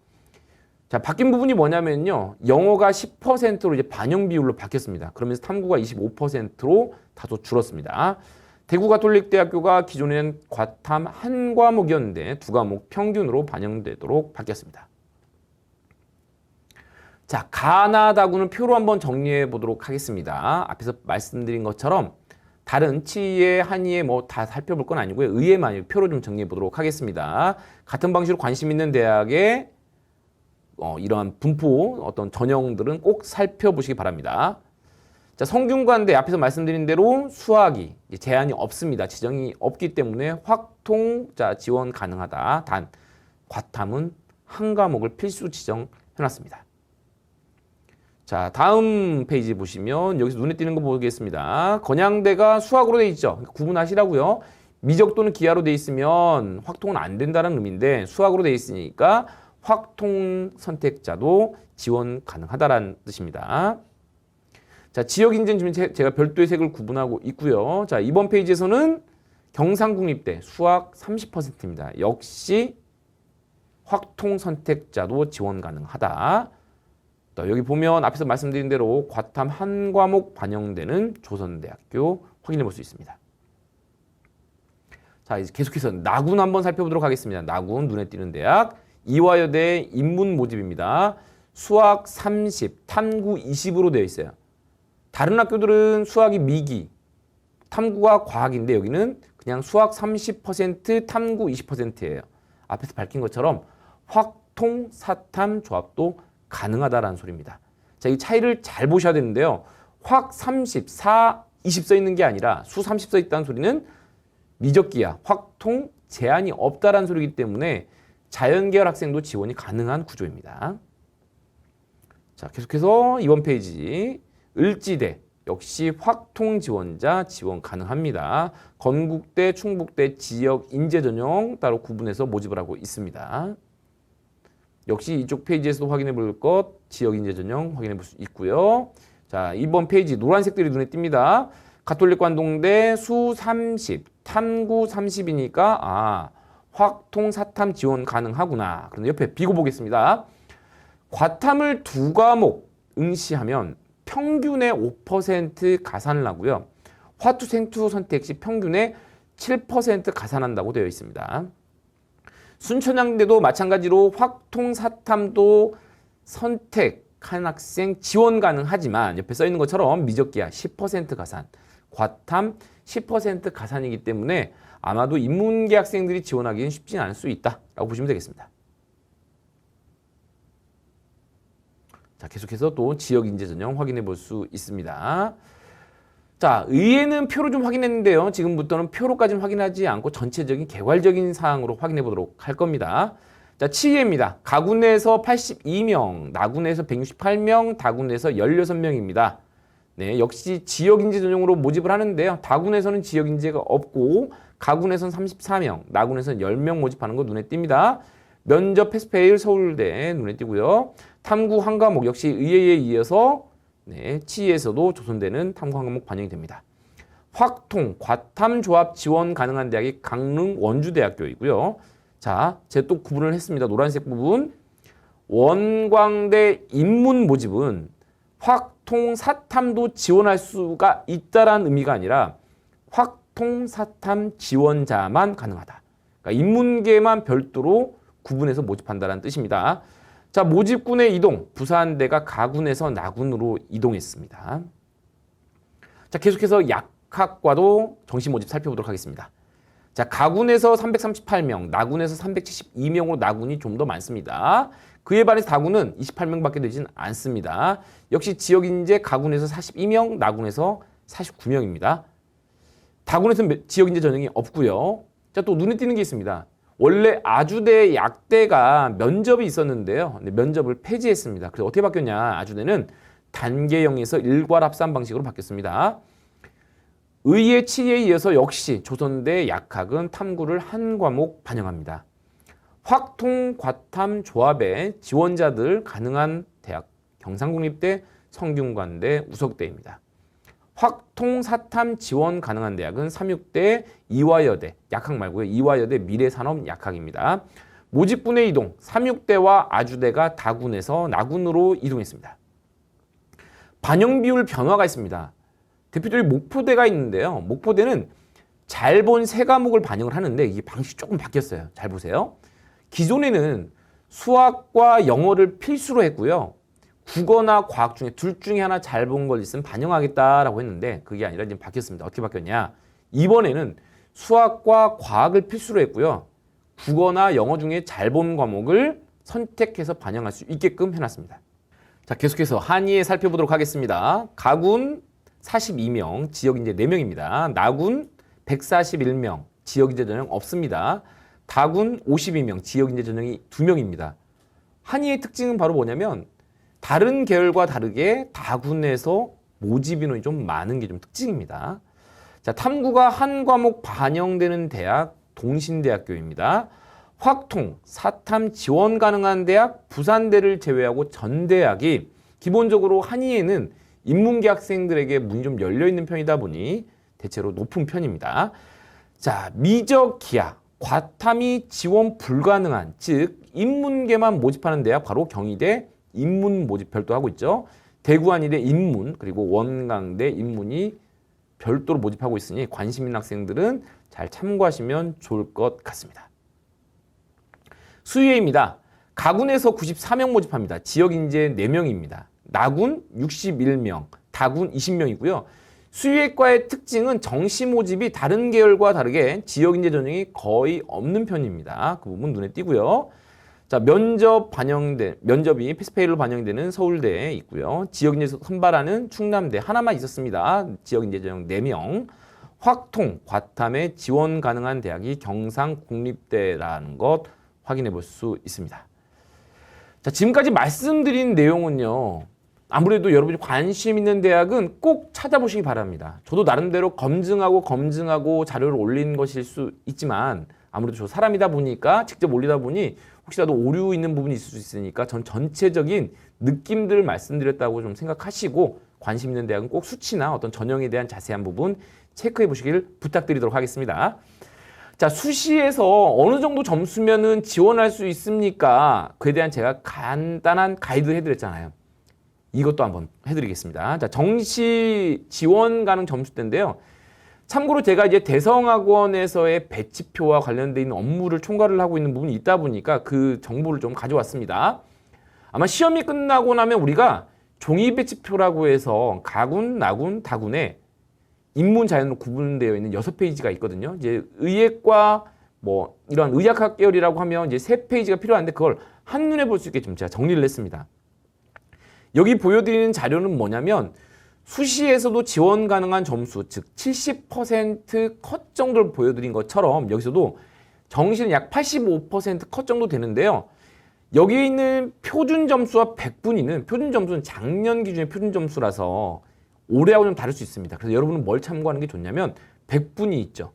[SPEAKER 1] 자, 바뀐 부분이 뭐냐면요. 영어가 10%로 이제 반영 비율로 바뀌었습니다. 그러면서 탐구가 25%로 다소 줄었습니다. 대구가톨릭대학교가 기존에는 과탐 한 과목이었는데 두 과목 평균으로 반영되도록 바뀌었습니다. 자, 가나다구는 표로 한번 정리해 보도록 하겠습니다. 앞에서 말씀드린 것처럼 다른 치의, 한의의 뭐 다 살펴볼 건 아니고요. 의예만 표로 좀 정리해 보도록 하겠습니다. 같은 방식으로 관심 있는 대학의 이러한 분포 어떤 전형들은 꼭 살펴보시기 바랍니다. 자, 성균관대 앞에서 말씀드린 대로 수학이 제한이 없습니다. 지정이 없기 때문에 확통자 지원 가능하다. 단 과탐은 한 과목을 필수 지정해놨습니다. 자, 다음 페이지 보시면 여기서 눈에 띄는 거 보겠습니다. 건양대가 수학으로 돼 있죠. 구분하시라고요. 미적 또는 기하로 돼 있으면 확통은 안 된다는 의미인데 수학으로 돼 있으니까 확통 선택자도 지원 가능하다라는 뜻입니다. 자, 지역 인재는 지금 제가 별도의 색을 구분하고 있고요. 자, 이번 페이지에서는 경상국립대 수학 30%입니다. 역시 확통 선택자도 지원 가능하다. 또 여기 보면 앞에서 말씀드린 대로 과탐 한 과목 반영되는 조선대학교 확인해 볼 수 있습니다. 자, 이제 계속해서 나군 한번 살펴보도록 하겠습니다. 나군 눈에 띄는 대학 이화여대 인문 모집입니다. 수학 30, 탐구 20으로 되어 있어요. 다른 학교들은 수학이 미기, 탐구가 과학인데 여기는 그냥 수학 30%, 탐구 20%예요. 앞에서 밝힌 것처럼 확통, 사탐 조합도 가능하다라는 소리입니다. 자, 이 차이를 잘 보셔야 되는데요. 확 30, 4, 20 써 있는 게 아니라 수 30 써 있다는 소리는 미적기하, 확통 제한이 없다라는 소리이기 때문에 자연계열 학생도 지원이 가능한 구조입니다. 자, 계속해서 이번 페이지 을지대 역시 확통 지원자 지원 가능합니다. 건국대, 충북대 지역 인재 전형 따로 구분해서 모집을 하고 있습니다. 역시 이쪽 페이지에서도 확인해 볼 것 지역 인재 전형 확인해 볼 수 있고요. 자, 이번 페이지 노란색들이 눈에 띕니다. 가톨릭 관동대 수 30, 탐구 30이니까 확통 사탐 지원 가능하구나. 그런데 옆에 비고 보겠습니다. 과탐을 두 과목 응시하면 평균의 5% 가산을 하고요. 화투, 생투 선택 시 평균의 7% 가산한다고 되어 있습니다. 순천향대도 마찬가지로 확통 사탐도 선택한 학생 지원 가능하지만 옆에 써 있는 것처럼 미적기하 10% 가산, 과탐 10% 가산이기 때문에 아마도 인문계 학생들이 지원하기는 쉽지 않을 수 있다라고 보시면 되겠습니다. 자, 계속해서 또 지역 인재 전형 확인해 볼 수 있습니다. 자, 의예는 표로 좀 확인했는데요. 지금부터는 표로까지는 확인하지 않고 전체적인 개괄적인 사항으로 확인해 보도록 할 겁니다. 자, 치예입니다. 가군에서 82명, 나군에서 168명, 다군에서 16명입니다. 네, 역시 지역 인재 전형으로 모집을 하는데요. 다군에서는 지역 인재가 없고 가군에서는 34명, 나군에서는 10명 모집하는 거 눈에 띕니다. 면접 패스페일 서울대 눈에 띄고요. 탐구 한 과목 역시 의예에 이어서 치에서도 조선대는 탐구 한 과목 반영이 됩니다. 확통, 과탐 조합 지원 가능한 대학이 강릉 원주대학교이고요. 자, 제가 또 구분을 했습니다. 노란색 부분. 원광대 인문 모집은 확통, 사탐도 지원할 수가 있다라는 의미가 아니라 확통, 사탐 지원자만 가능하다. 그러니까 인문계만 별도로 구분해서 모집한다는 뜻입니다. 자, 모집군의 이동. 부산대가 가군에서 나군으로 이동했습니다. 자, 계속해서 약학과도 정시 모집 살펴보도록 하겠습니다. 자, 가군에서 338명, 나군에서 372명으로 나군이 좀 더 많습니다. 그에 반해서 다군은 28명밖에 되진 않습니다. 역시 지역인재 가군에서 42명, 나군에서 49명입니다. 다군에서는 지역인재 전형이 없고요. 자, 또 눈에 띄는 게 있습니다. 원래 아주대 약대가 면접이 있었는데요. 면접을 폐지했습니다. 그래서 어떻게 바뀌었냐? 아주대는 단계형에서 일괄 합산 방식으로 바뀌었습니다. 의예 7에 이어서 역시 조선대 약학은 탐구를 한 과목 반영합니다. 확통 과탐 조합의 지원자들 가능한 대학 경상국립대, 성균관대, 우석대입니다. 확통 사탐 지원 가능한 대학은 삼육대, 이화여대, 약학 말고요. 이화여대 미래산업약학입니다. 모집군의 이동, 삼육대와 아주대가 다군에서 나군으로 이동했습니다. 반영 비율 변화가 있습니다. 대표적인 목포대가 있는데요. 목포대는 잘 본 세 과목을 반영을 하는데 이게 방식이 조금 바뀌었어요. 잘 보세요. 기존에는 수학과 영어를 필수로 했고요. 국어나 과학 중에 둘 중에 하나 잘 본 걸 있으면 반영하겠다라고 했는데 그게 아니라 지금 바뀌었습니다. 어떻게 바뀌었냐? 이번에는 수학과 과학을 필수로 했고요. 국어나 영어 중에 잘 본 과목을 선택해서 반영할 수 있게끔 해놨습니다. 자, 계속해서 한의에 살펴보도록 하겠습니다. 가군 42명, 지역인재 4명입니다. 나군 141명, 지역인재 전형 없습니다. 다군 52명, 지역인재 전형이 2명입니다. 한의의 특징은 바로 뭐냐면 다른 계열과 다르게 다군에서 모집 인원이 좀 많은 게 좀 특징입니다. 자, 탐구가 한 과목 반영되는 대학 동신대학교입니다. 확통, 사탐 지원 가능한 대학 부산대를 제외하고 전 대학이 기본적으로 한의에는 인문계 학생들에게 문이 좀 열려있는 편이다 보니 대체로 높은 편입니다. 자, 미적기하, 과탐이 지원 불가능한, 즉 인문계만 모집하는 대학 바로 경희대 인문 모집 별도하고 있죠. 대구한의대 인문 그리고 원광대 인문이 별도로 모집하고 있으니 관심 있는 학생들은 잘 참고하시면 좋을 것 같습니다. 수의회입니다. 가군에서 94명 모집합니다. 지역인재 4명입니다. 나군 61명, 다군 20명이고요. 수의회과의 특징은 정시 모집이 다른 계열과 다르게 지역인재 전형이 거의 없는 편입니다. 그 부분 눈에 띄고요. 자, 면접이 패스페일로 반영되는 서울대에 있고요. 지역인재 선발하는 충남대 하나만 있었습니다. 지역인재 전형 4명. 확통, 과탐에 지원 가능한 대학이 경상국립대라는 것 확인해 볼 수 있습니다. 자, 지금까지 말씀드린 내용은요. 아무래도 여러분이 관심 있는 대학은 꼭 찾아보시기 바랍니다. 저도 나름대로 검증하고 자료를 올린 것일 수 있지만 아무래도 저 사람이다 보니까 직접 올리다 보니 혹시라도 오류 있는 부분이 있을 수 있으니까 전 전체적인 느낌들을 말씀드렸다고 좀 생각하시고 관심 있는 대학은 꼭 수치나 어떤 전형에 대한 자세한 부분 체크해 보시길 부탁드리도록 하겠습니다. 자, 수시에서 어느 정도 점수면은 지원할 수 있습니까? 그에 대한 제가 간단한 가이드 해드렸잖아요. 이것도 한번 해드리겠습니다. 자, 정시 지원 가능 점수대인데요. 참고로 제가 이제 대성학원에서의 배치표와 관련돼 있는 업무를 총괄을 하고 있는 부분이 있다 보니까 그 정보를 좀 가져왔습니다. 아마 시험이 끝나고 나면 우리가 종이 배치표라고 해서 가군, 나군, 다군에 인문 자연으로 구분되어 있는 6페이지가 있거든요. 이제 의예과 뭐 이런 의학학 계열이라고 하면 이제 3페이지가 필요한데 그걸 한눈에 볼 수 있게 좀 제가 정리를 했습니다. 여기 보여드리는 자료는 뭐냐면 수시에서도 지원 가능한 점수, 즉 70% 컷 정도를 보여드린 것처럼 여기서도 정시는 약 85% 컷 정도 되는데요. 여기에 있는 표준 점수와 백분위는 표준 점수는 작년 기준의 표준 점수라서 올해하고 좀 다를 수 있습니다. 그래서 여러분은 뭘 참고하는 게 좋냐면 백분위 있죠.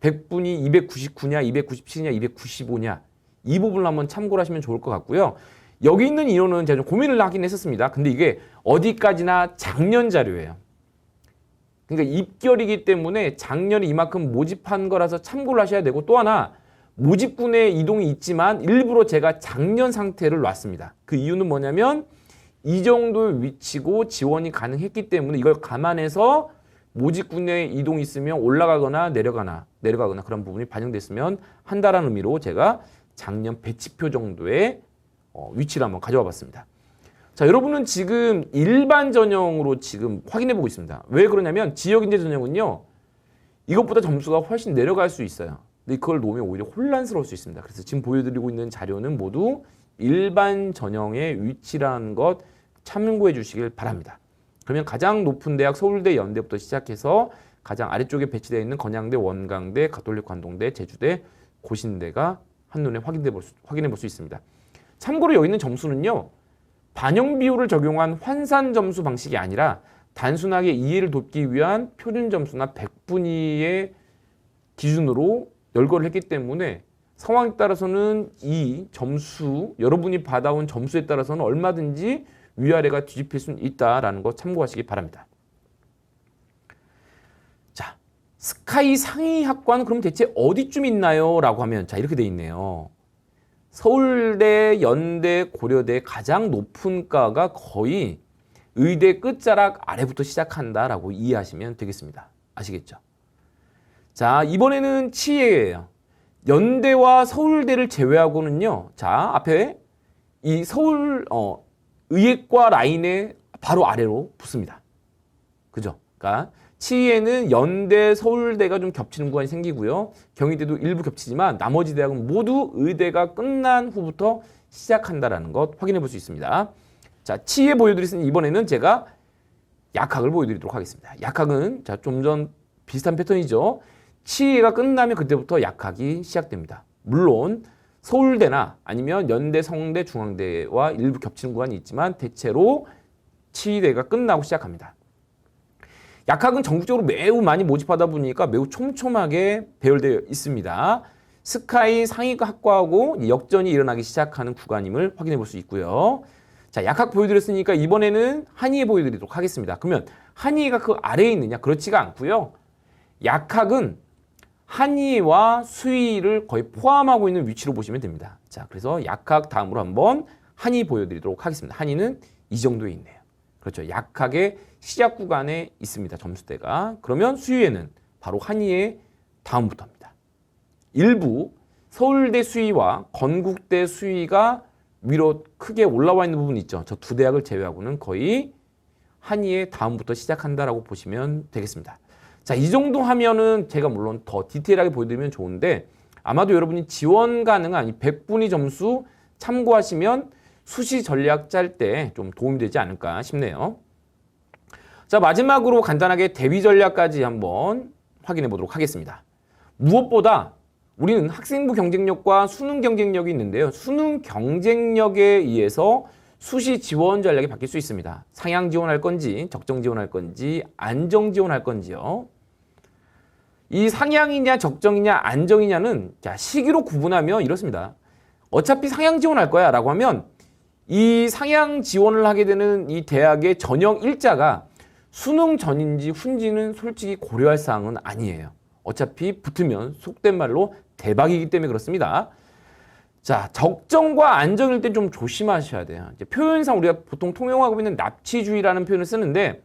[SPEAKER 1] 백분위 299냐, 297냐, 295냐 이 부분을 한번 참고를 하시면 좋을 것 같고요. 여기 있는 인원은 제가 좀 고민을 하긴 했었습니다. 근데 이게 어디까지나 작년 자료예요. 그러니까 입결이기 때문에 작년에 이만큼 모집한 거라서 참고를 하셔야 되고 또 하나 모집군의 이동이 있지만 일부러 제가 작년 상태를 놨습니다. 그 이유는 뭐냐면 이 정도의 위치고 지원이 가능했기 때문에 이걸 감안해서 모집군의 이동이 있으면 올라가거나 내려가거나 그런 부분이 반영됐으면 한다라는 의미로 제가 작년 배치표 정도의 위치를 한번 가져와 봤습니다. 자, 여러분은 지금 일반 전형으로 지금 확인해 보고 있습니다. 왜 그러냐면 지역인재 전형은요, 이것보다 점수가 훨씬 내려갈 수 있어요. 근데 그걸 놓으면 오히려 혼란스러울 수 있습니다. 그래서 지금 보여드리고 있는 자료는 모두 일반 전형의 위치라는 것 참고해 주시길 바랍니다. 그러면 가장 높은 대학 서울대, 연대부터 시작해서 가장 아래쪽에 배치되어 있는 건양대, 원광대, 가톨릭 관동대, 제주대, 고신대가 한눈에 확인해 볼 수 있습니다. 참고로 여기 있는 점수는요, 반영 비율을 적용한 환산 점수 방식이 아니라 단순하게 이해를 돕기 위한 표준 점수나 백분위의 기준으로 열거를 했기 때문에 상황에 따라서는 이 점수, 여러분이 받아온 점수에 따라서는 얼마든지 위아래가 뒤집힐 수는 있다라는 거 참고하시기 바랍니다. 자, 스카이 상위학과는 그럼 대체 어디쯤 있나요? 라고 하면 자, 이렇게 돼 있네요. 서울대, 연대, 고려대 가장 높은 과가 거의 의대 끝자락 아래부터 시작한다라고 이해하시면 되겠습니다. 아시겠죠? 자, 이번에는 치예예요. 연대와 서울대를 제외하고는요. 자, 앞에 이 서울 의예과 라인의 바로 아래로 붙습니다. 그죠? 그러니까 치의에는 연대, 서울대가 좀 겹치는 구간이 생기고요. 경희대도 일부 겹치지만 나머지 대학은 모두 의대가 끝난 후부터 시작한다라는 것 확인해 볼 수 있습니다. 자, 치의에 보여드렸으니 이번에는 제가 약학을 보여드리도록 하겠습니다. 약학은 자, 좀 전 비슷한 패턴이죠. 치의가 끝나면 그때부터 약학이 시작됩니다. 물론 서울대나 아니면 연대, 성대, 중앙대와 일부 겹치는 구간이 있지만 대체로 치의대가 끝나고 시작합니다. 약학은 전국적으로 매우 많이 모집하다 보니까 매우 촘촘하게 배열되어 있습니다. 스카이 상위과 학과하고 역전이 일어나기 시작하는 구간임을 확인해 볼 수 있고요. 자, 약학 보여드렸으니까 이번에는 한의에 보여드리도록 하겠습니다. 그러면 한의가 그 아래에 있느냐? 그렇지가 않고요. 약학은 한의와 수의를 거의 포함하고 있는 위치로 보시면 됩니다. 자, 그래서 약학 다음으로 한번 한의 보여드리도록 하겠습니다. 한의는 이 정도에 있네요. 그렇죠. 약학의 시작 구간에 있습니다. 점수대가. 그러면 수의에는 바로 한의의 다음부터입니다. 일부 서울대 수의와 건국대 수의가 위로 크게 올라와 있는 부분이 있죠. 저 두 대학을 제외하고는 거의 한의의 다음부터 시작한다라고 보시면 되겠습니다. 자, 이 정도 하면은 제가 물론 더 디테일하게 보여드리면 좋은데 아마도 여러분이 지원 가능한 이 100분위 점수 참고하시면 수시 전략 짤 때 좀 도움이 되지 않을까 싶네요. 자, 마지막으로 간단하게 대비 전략까지 한번 확인해 보도록 하겠습니다. 무엇보다 우리는 학생부 경쟁력과 수능 경쟁력이 있는데요. 수능 경쟁력에 의해서 수시 지원 전략이 바뀔 수 있습니다. 상향 지원할 건지, 적정 지원할 건지, 안정 지원할 건지요. 이 상향이냐, 적정이냐, 안정이냐는 자, 시기로 구분하면 이렇습니다. 어차피 상향 지원할 거야 라고 하면 이 상향 지원을 하게 되는 이 대학의 전형 일자가 수능 전인지 후인지는 솔직히 고려할 사항은 아니에요. 어차피 붙으면 속된 말로 대박이기 때문에 그렇습니다. 자, 적정과 안정일 때 좀 조심하셔야 돼요. 이제 표현상 우리가 보통 통용하고 있는 납치주의라는 표현을 쓰는데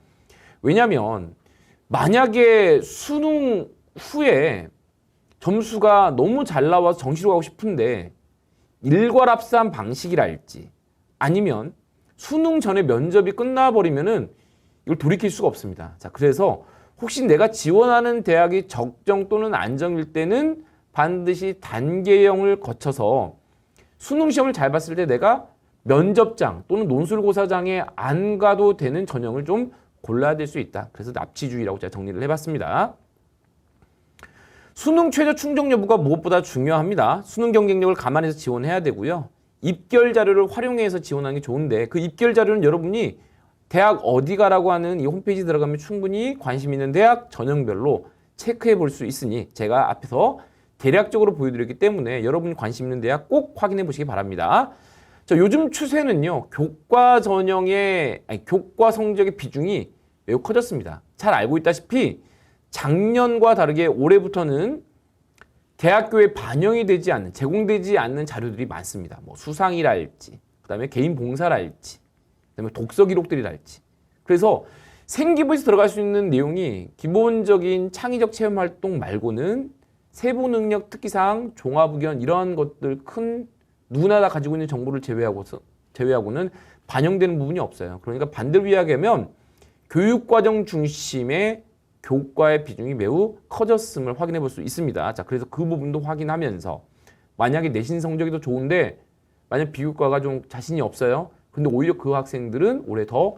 [SPEAKER 1] 왜냐하면 만약에 수능 후에 점수가 너무 잘 나와서 정시로 가고 싶은데 일괄합산 방식이랄지 아니면 수능 전에 면접이 끝나버리면은 이걸 돌이킬 수가 없습니다. 자, 그래서 혹시 내가 지원하는 대학이 적정 또는 안정일 때는 반드시 단계형을 거쳐서 수능 시험을 잘 봤을 때 내가 면접장 또는 논술고사장에 안 가도 되는 전형을 좀 골라야 될 수 있다. 그래서 납치주의라고 제가 정리를 해봤습니다. 수능 최저 충족 여부가 무엇보다 중요합니다. 수능 경쟁력을 감안해서 지원해야 되고요. 입결 자료를 활용해서 지원하는 게 좋은데 그 입결 자료는 여러분이 대학 어디 가라고 하는 이 홈페이지 들어가면 충분히 관심 있는 대학 전형별로 체크해 볼 수 있으니 제가 앞에서 대략적으로 보여드렸기 때문에 여러분이 관심 있는 대학 꼭 확인해 보시기 바랍니다. 자, 요즘 추세는요. 교과 성적의 비중이 매우 커졌습니다. 잘 알고 있다시피 작년과 다르게 올해부터는 대학교에 반영이 되지 않는, 제공되지 않는 자료들이 많습니다. 뭐 수상이랄지, 그다음에 개인 봉사랄지, 그다음에 독서 기록들이랄지. 그래서 생기부에서 들어갈 수 있는 내용이 기본적인 창의적 체험 활동 말고는 세부 능력 특기사항, 종합 의견 이런 것들 큰 누구나 다 가지고 있는 정보를 제외하고는 반영되는 부분이 없어요. 그러니까 반대로 이야기하면 교육과정 중심의 교과의 비중이 매우 커졌음을 확인해 볼 수 있습니다. 자, 그래서 그 부분도 확인하면서 만약에 내신 성적이 더 좋은데 만약 비교과가 좀 자신이 없어요. 근데 오히려 그 학생들은 올해 더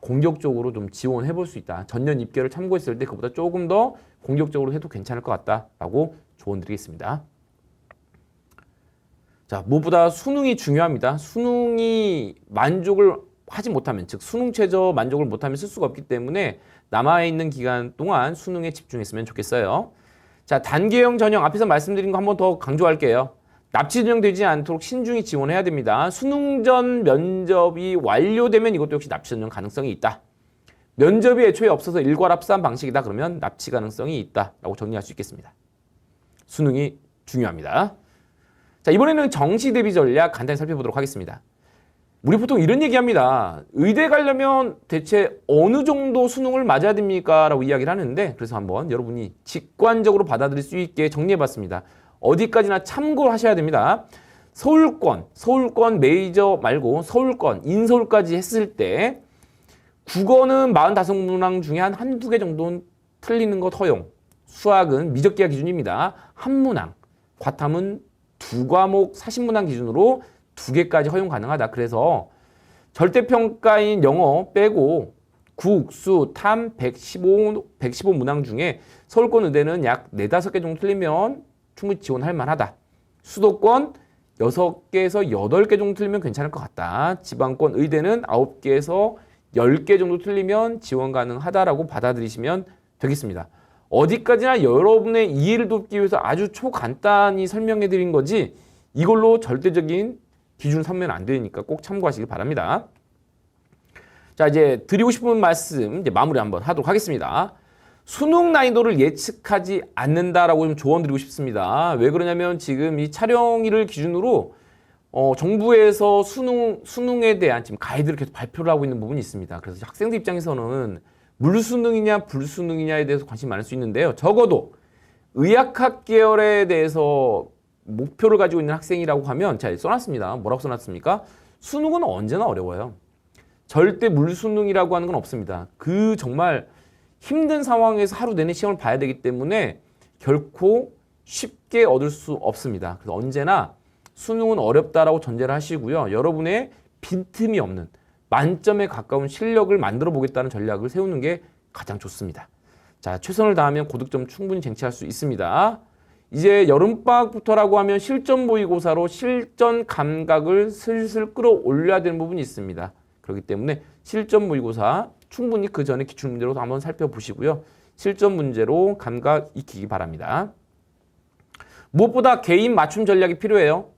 [SPEAKER 1] 공격적으로 좀 지원해 볼 수 있다. 전년 입계를 참고했을 때 그보다 조금 더 공격적으로 해도 괜찮을 것 같다라고 조언 드리겠습니다. 자, 무엇보다 수능이 중요합니다. 수능이 만족을 하지 못하면, 즉 수능 최저 만족을 못하면 쓸 수가 없기 때문에 남아있는 기간 동안 수능에 집중했으면 좋겠어요. 자, 단계형 전형 앞에서 말씀드린 거 한 번 더 강조할게요. 납치 전형되지 않도록 신중히 지원해야 됩니다. 수능 전 면접이 완료되면 이것도 역시 납치 전형 가능성이 있다. 면접이 애초에 없어서 일괄합산 방식이다. 그러면 납치 가능성이 있다라고 정리할 수 있겠습니다. 수능이 중요합니다. 자, 이번에는 정시 대비 전략 간단히 살펴보도록 하겠습니다. 우리 보통 이런 얘기합니다. 의대 가려면 대체 어느 정도 수능을 맞아야 됩니까? 라고 이야기를 하는데 그래서 한번 여러분이 직관적으로 받아들일 수 있게 정리해봤습니다. 어디까지나 참고하셔야 됩니다. 서울권 메이저 말고 서울권, 인서울까지 했을 때 국어는 45문항 중에 한두 개 정도는 틀리는 것 허용. 수학은 미적기하 기준입니다. 한 문항, 과탐은 2과목 40문항 기준으로 2개까지 허용 가능하다. 그래서 절대평가인 영어 빼고 국, 수, 탐 115문항 중에 서울권 의대는 약 4, 5개 정도 틀리면 충분히 지원할 만하다. 수도권 6개에서 8개 정도 틀리면 괜찮을 것 같다. 지방권 의대는 9개에서 10개 정도 틀리면 지원 가능하다라고 받아들이시면 되겠습니다. 어디까지나 여러분의 이해를 돕기 위해서 아주 초간단히 설명해 드린 거지 이걸로 절대적인 기준 삼으면 안 되니까 꼭 참고하시길 바랍니다. 자, 이제 드리고 싶은 말씀 이제 마무리 한번 하도록 하겠습니다. 수능 난이도를 예측하지 않는다라고 좀 조언 드리고 싶습니다. 왜 그러냐면 지금 이 촬영일을 기준으로 정부에서 수능에 대한 지금 가이드를 계속 발표를 하고 있는 부분이 있습니다. 그래서 학생들 입장에서는 물수능이냐 불수능이냐에 대해서 관심이 많을 수 있는데요. 적어도 의학학 계열에 대해서 목표를 가지고 있는 학생이라고 하면 자, 써놨습니다. 뭐라고 써놨습니까? 수능은 언제나 어려워요. 절대 물수능이라고 하는 건 없습니다. 그 정말 힘든 상황에서 하루 내내 시험을 봐야 되기 때문에 결코 쉽게 얻을 수 없습니다. 그래서 언제나 수능은 어렵다라고 전제를 하시고요. 여러분의 빈틈이 없는 만점에 가까운 실력을 만들어 보겠다는 전략을 세우는 게 가장 좋습니다. 자, 최선을 다하면 고득점 충분히 쟁취할 수 있습니다. 이제 여름방학부터라고 하면 실전 모의고사로 실전 감각을 슬슬 끌어올려야 되는 부분이 있습니다. 그렇기 때문에 실전 모의고사 충분히 그 전에 기출문제로 한번 살펴보시고요. 실전 문제로 감각 익히기 바랍니다. 무엇보다 개인 맞춤 전략이 필요해요.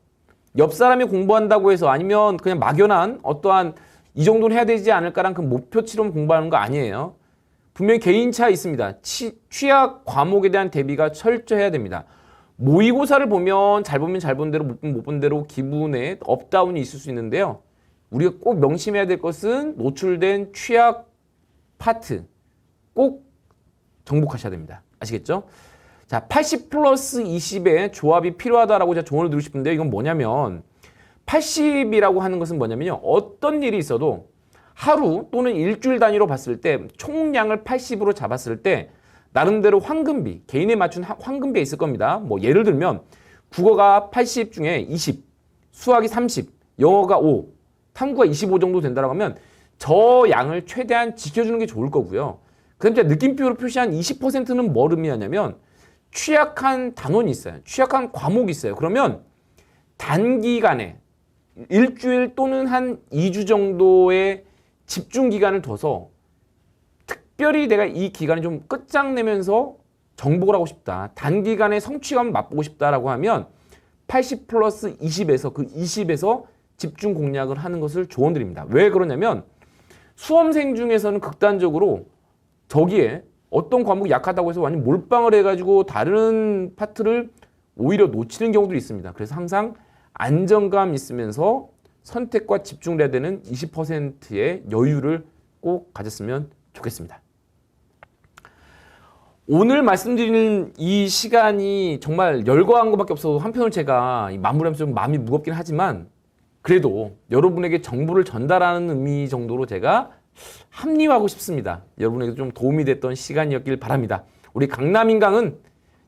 [SPEAKER 1] 옆 사람이 공부한다고 해서 아니면 그냥 막연한 어떠한 이 정도는 해야 되지 않을까라는 그 목표치로 공부하는 거 아니에요. 분명히 개인차 있습니다. 취약 과목에 대한 대비가 철저해야 됩니다. 모의고사를 보면 잘 보면 잘 본 대로 못 보면 못 본 대로 기분에 업다운이 있을 수 있는데요. 우리가 꼭 명심해야 될 것은 노출된 취약 파트 꼭 정복하셔야 됩니다. 아시겠죠? 자, 80 플러스 20의 조합이 필요하다라고 제가 조언을 드리고 싶은데 이건 뭐냐면 80이라고 하는 것은 뭐냐면요. 어떤 일이 있어도 하루 또는 일주일 단위로 봤을 때 총량을 80으로 잡았을 때 나름대로 황금비, 개인에 맞춘 황금비가 있을 겁니다. 뭐 예를 들면 국어가 80 중에 20, 수학이 30, 영어가 5, 탐구가 25 정도 된다고 하면 저 양을 최대한 지켜주는 게 좋을 거고요. 그다음에 제가 느낌표로 표시한 20%는 뭘 의미하냐면 취약한 단원이 있어요. 취약한 과목이 있어요. 그러면 단기간에 일주일 또는 한 2주 정도의 집중 기간을 둬서 특별히 내가 이 기간에 좀 끝장내면서 정복을 하고 싶다. 단기간에 성취감을 맛보고 싶다라고 하면 80 플러스 20에서 그 20에서 집중 공략을 하는 것을 조언드립니다. 왜 그러냐면 수험생 중에서는 극단적으로 저기에 어떤 과목이 약하다고 해서 완전 몰빵을 해가지고 다른 파트를 오히려 놓치는 경우들이 있습니다. 그래서 항상 안정감 있으면서 선택과 집중을 해야 되는 20%의 여유를 꼭 가졌으면 좋겠습니다. 오늘 말씀드리는 이 시간이 정말 열거한 것밖에 없어서 한편으로 제가 마무리하면서 좀 마음이 무겁긴 하지만 그래도 여러분에게 정보를 전달하는 의미 정도로 제가 합리화하고 싶습니다. 여러분에게 좀 도움이 됐던 시간이었길 바랍니다. 우리 강남인강은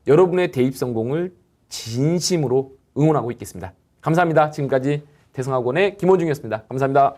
[SPEAKER 1] 여러분의 대입 성공을 진심으로 응원하고 있겠습니다. 감사합니다. 지금까지 대성학원의 김원중이었습니다. 감사합니다.